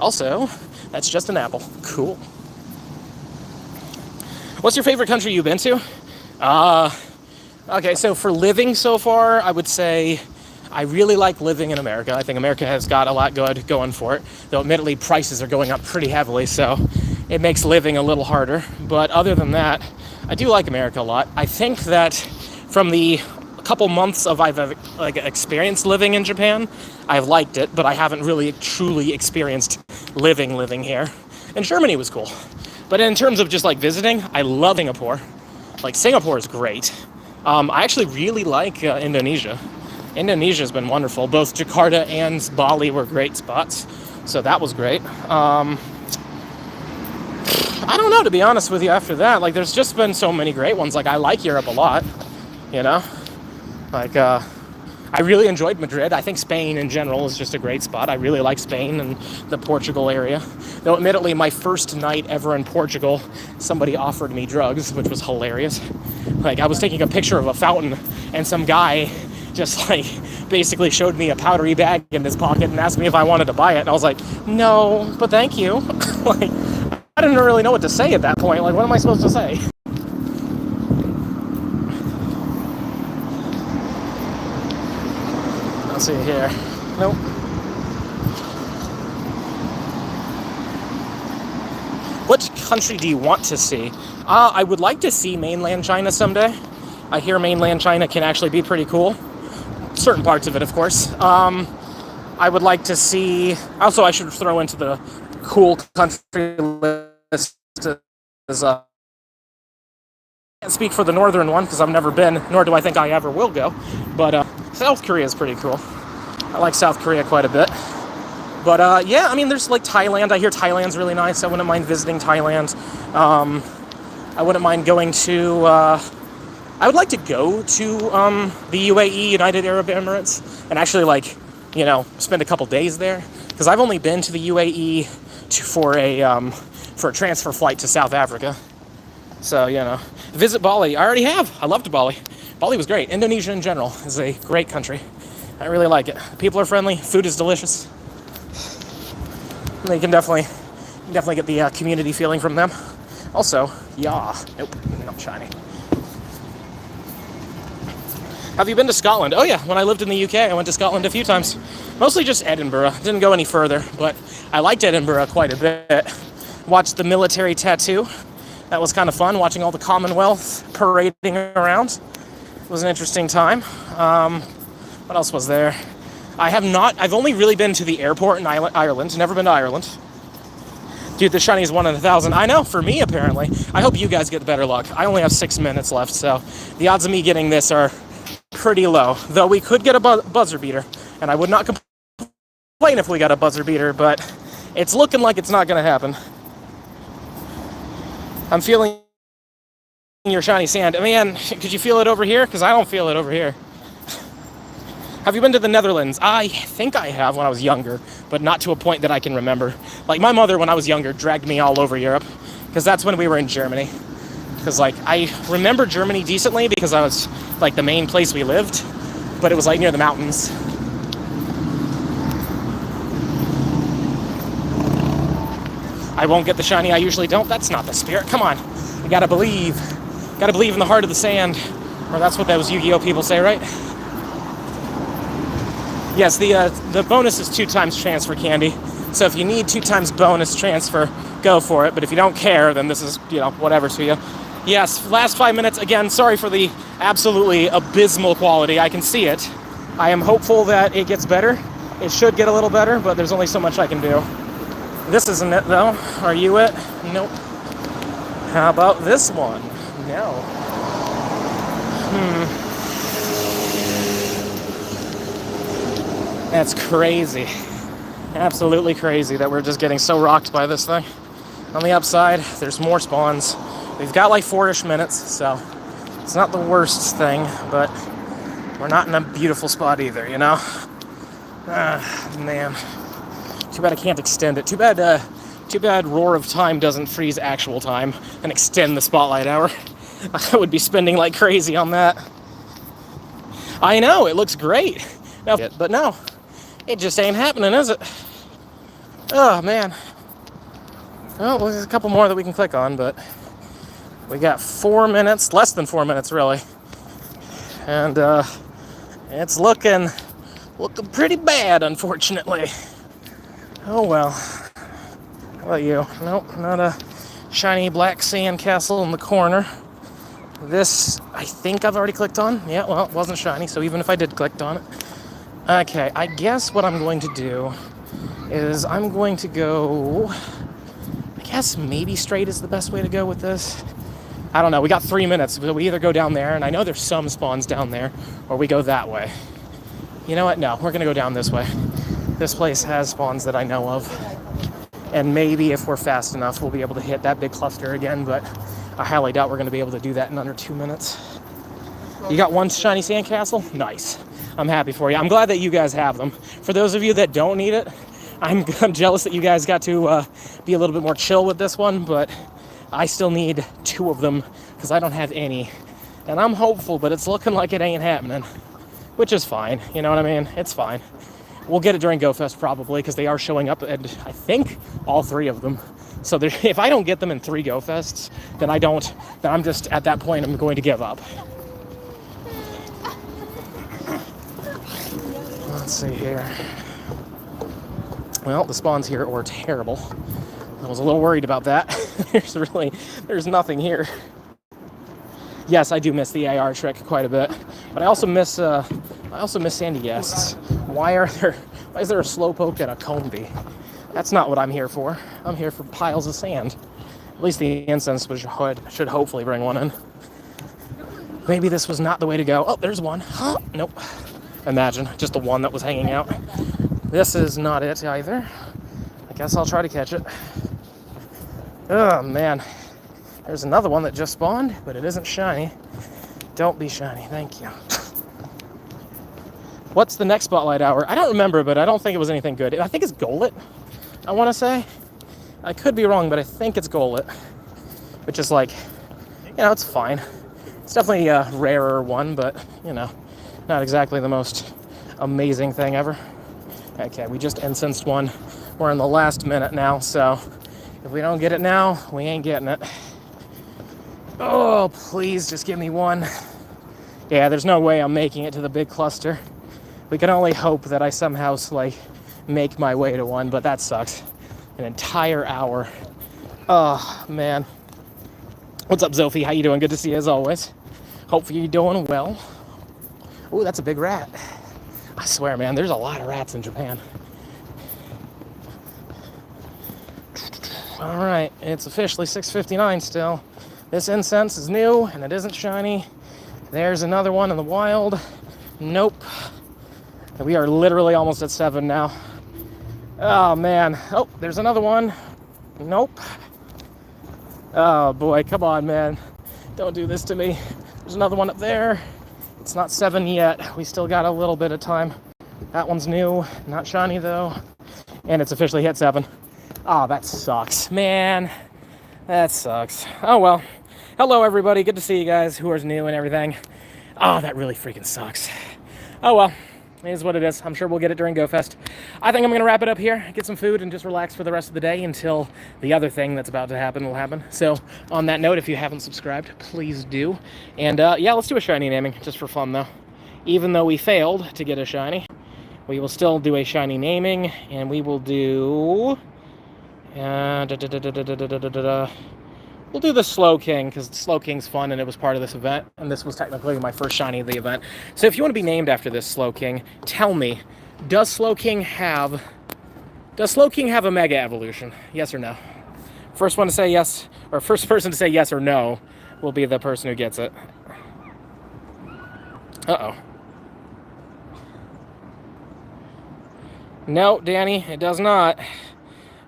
Also, that's just an apple. Cool. What's your favorite country you've been to? Okay, so for living so far, I would say I really like living in America. I think America has got a lot good going for it. Though admittedly, prices are going up pretty heavily, so it makes living a little harder. But other than that, I do like America a lot. I think that from the couple months of I've experienced living in Japan, I've liked it, but I haven't really truly experienced living here. And Germany was cool. But in terms of just like visiting, I love Singapore. Like, Singapore is great. I actually really like Indonesia. Indonesia's been wonderful. Both Jakarta and Bali were great spots. So that was great. I don't know, to be honest with you, after that. Like, there's just been so many great ones. Like, I like Europe a lot, you know? Like, I really enjoyed Madrid. I think Spain in general is just a great spot. I really like Spain and the Portugal area. Though, admittedly, my first night ever in Portugal, somebody offered me drugs, which was hilarious. Like, I was taking a picture of a fountain, and some guy just, like, basically showed me a powdery bag in his pocket and asked me if I wanted to buy it. And I was like, no, but thank you. Like, I didn't really know what to say at that point. Like, what am I supposed to say? Let's see here. Nope. What country do you want to see? I would like to see mainland China someday. I hear mainland China can actually be pretty cool. Certain parts of it, of course. I would like to see... Also, I should throw into the cool country list as I can't speak for the northern one because I've never been, nor do I think I ever will go. But South Korea is pretty cool. I like South Korea quite a bit. But yeah, I mean, there's like Thailand. I hear Thailand's really nice. I wouldn't mind visiting Thailand. I wouldn't mind going to... I would like to go to the UAE, United Arab Emirates, and actually, like, you know, spend a couple days there. Because I've only been to the UAE for a transfer flight to South Africa. So, you know, visit Bali. I already have. I loved Bali. Bali was great. Indonesia in general is a great country. I really like it. People are friendly. Food is delicious. You can definitely get the community feeling from them. Also, yeah. Nope, not shiny. Have you been to Scotland? Oh yeah, when I lived in the UK, I went to Scotland a few times. Mostly just Edinburgh. Didn't go any further, but I liked Edinburgh quite a bit. Watched the military tattoo. That was kind of fun, watching all the Commonwealth parading around. It was an interesting time. What else was there? I've only really been to the airport in Ireland. Never been to Ireland. Dude, the shiny is 1 in 1,000. I know, for me, apparently. I hope you guys get better luck. I only have 6 minutes left, so the odds of me getting this are pretty low. Though we could get a buzzer beater, and I would not complain if we got a buzzer beater, but it's looking like it's not going to happen. I'm feeling your shiny sand. Man, could you feel it over here? Because I don't feel it over here. Have you been to the Netherlands? I think I have when I was younger, but not to a point that I can remember. Like, my mother, when I was younger, dragged me all over Europe, because that's when we were in Germany. Because, like, I remember Germany decently because I was, like, the main place we lived, but it was, like, near the mountains. I won't get the shiny. I usually don't. That's not the spirit. Come on. You gotta believe. Gotta believe in the heart of the sand. Or that's what those Yu-Gi-Oh people say, right? Yes, the bonus is 2 times transfer candy. So if you need 2 times bonus transfer, go for it. But if you don't care, then this is, you know, whatever to you. Yes, last 5 minutes. Again, sorry for the absolutely abysmal quality. I can see it. I am hopeful that it gets better. It should get a little better, but there's only so much I can do. This isn't it, though. Are you it? Nope. How about this one? No. That's crazy. Absolutely crazy that we're just getting so rocked by this thing. On the upside, there's more spawns. We've got like 4-ish minutes, so it's not the worst thing, but we're not in a beautiful spot either, you know? Man. Too bad I can't extend it. Too bad Roar of Time doesn't freeze actual time and extend the spotlight hour. I would be spending like crazy on that. I know, it looks great. No, but no, it just ain't happening, is it? Oh, man. Well, there's a couple more that we can click on, but we got 4 minutes, less than 4 minutes, really. And it's looking pretty bad, unfortunately. Oh, well. How about you? Nope, not a shiny black sand castle in the corner. This, I think I've already clicked on. Yeah, well, it wasn't shiny, so even if I did click on it. Okay, I guess what I'm going to do is I'm going to go... I guess maybe straight is the best way to go with this. I don't know, we got 3 minutes. We either go down there, and I know there's some spawns down there, or we go that way. You know what? No, we're going to go down this way. This place has spawns that I know of. And maybe if we're fast enough, we'll be able to hit that big cluster again, but I highly doubt we're going to be able to do that in under 2 minutes. You got 1 shiny sandcastle? Nice. I'm happy for you. I'm glad that you guys have them. For those of you that don't need it, I'm jealous that you guys got to be a little bit more chill with this one, but I still need 2 of them because I don't have any. And I'm hopeful, but it's looking like it ain't happening, which is fine. You know what I mean? It's fine. We'll get it during GoFest probably because they are showing up, and I think all 3 of them. So if I don't get them in 3 GoFests, then I'm just, at that point, I'm going to give up. Let's see here. Well, the spawns here are terrible. I was a little worried about that. There's nothing here. Yes, I do miss the AR trick quite a bit, but I also miss Sandygasts. Why is there a slowpoke and a combi? That's not what I'm here for. I'm here for piles of sand. At least the incense should hopefully bring one in. Maybe this was not the way to go. Oh, there's one. Huh? Nope. Imagine, just the one that was hanging out. This is not it either. I guess I'll try to catch it. Oh, man. There's another one that just spawned, but it isn't shiny. Don't be shiny, thank you. What's the next spotlight hour? I don't remember, but I don't think it was anything good. I think it's Gollet, I want to say. I could be wrong, but I think it's Gollet. Which is like, it's fine. It's definitely a rarer one, but, not exactly the most amazing thing ever. Okay, we just incensed one. We're in the last minute now, so if we don't get it now, we ain't getting it. Oh, please, just give me one. Yeah, there's no way I'm making it to the big cluster. We can only hope that I somehow, make my way to one, but that sucks. An entire hour. Oh, man. What's up, Zophie? How you doing? Good to see you, as always. Hopefully you're doing well. Oh, that's a big rat. I swear, man, there's a lot of rats in Japan. All right, it's officially 6:59 still. This incense is new, and it isn't shiny. There's another one in the wild. Nope. We are literally almost at 7 now. Oh, man. Oh, there's another one. Nope. Oh, boy. Come on, man. Don't do this to me. There's another one up there. It's not 7 yet. We still got a little bit of time. That one's new. Not shiny, though. And it's officially hit 7. Oh, that sucks. Man, that sucks. Oh, well. Hello, everybody. Good to see you guys who are new and everything. Oh, that really freaking sucks. Oh, well. It is what it is. I'm sure we'll get it during GoFest. I think I'm going to wrap it up here, get some food, and just relax for the rest of the day until the other thing that's about to happen will happen. So, on that note, if you haven't subscribed, please do. And, yeah, let's do a shiny naming, just for fun, though. Even though we failed to get a shiny, we will still do a shiny naming, and we will do... We'll do the Slow King, because the Slow King's fun, and it was part of this event, and this was technically my first shiny of the event. So if you want to be named after this Slow King, tell me, does Slow King have a Mega Evolution? Yes or no? First one to say yes, or first person to say yes or no, will be the person who gets it. Uh-oh. No, Danny, it does not.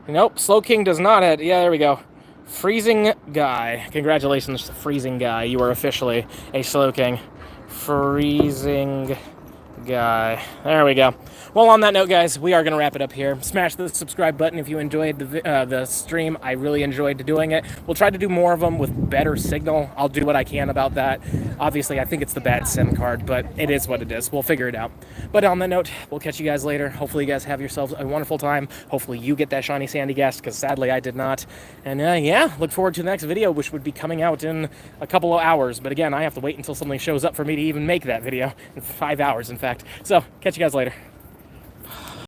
Nope, Slow King does not. Yeah, there we go. Freezing Guy. Congratulations, Freezing Guy. You are officially a Slow King. Freezing Guy. There we go. Well, on that note, guys, we are going to wrap it up here. Smash the subscribe button if you enjoyed the stream. I really enjoyed doing it. We'll try to do more of them with better signal. I'll do what I can about that. Obviously, I think it's the bad SIM card, but it is what it is. We'll figure it out. But on that note, we'll catch you guys later. Hopefully, you guys have yourselves a wonderful time. Hopefully, you get that shiny Sandygast, because sadly, I did not. And yeah, look forward to the next video, which would be coming out in a couple of hours. But again, I have to wait until something shows up for me to even make that video. In 5 hours, in fact. So, catch you guys later.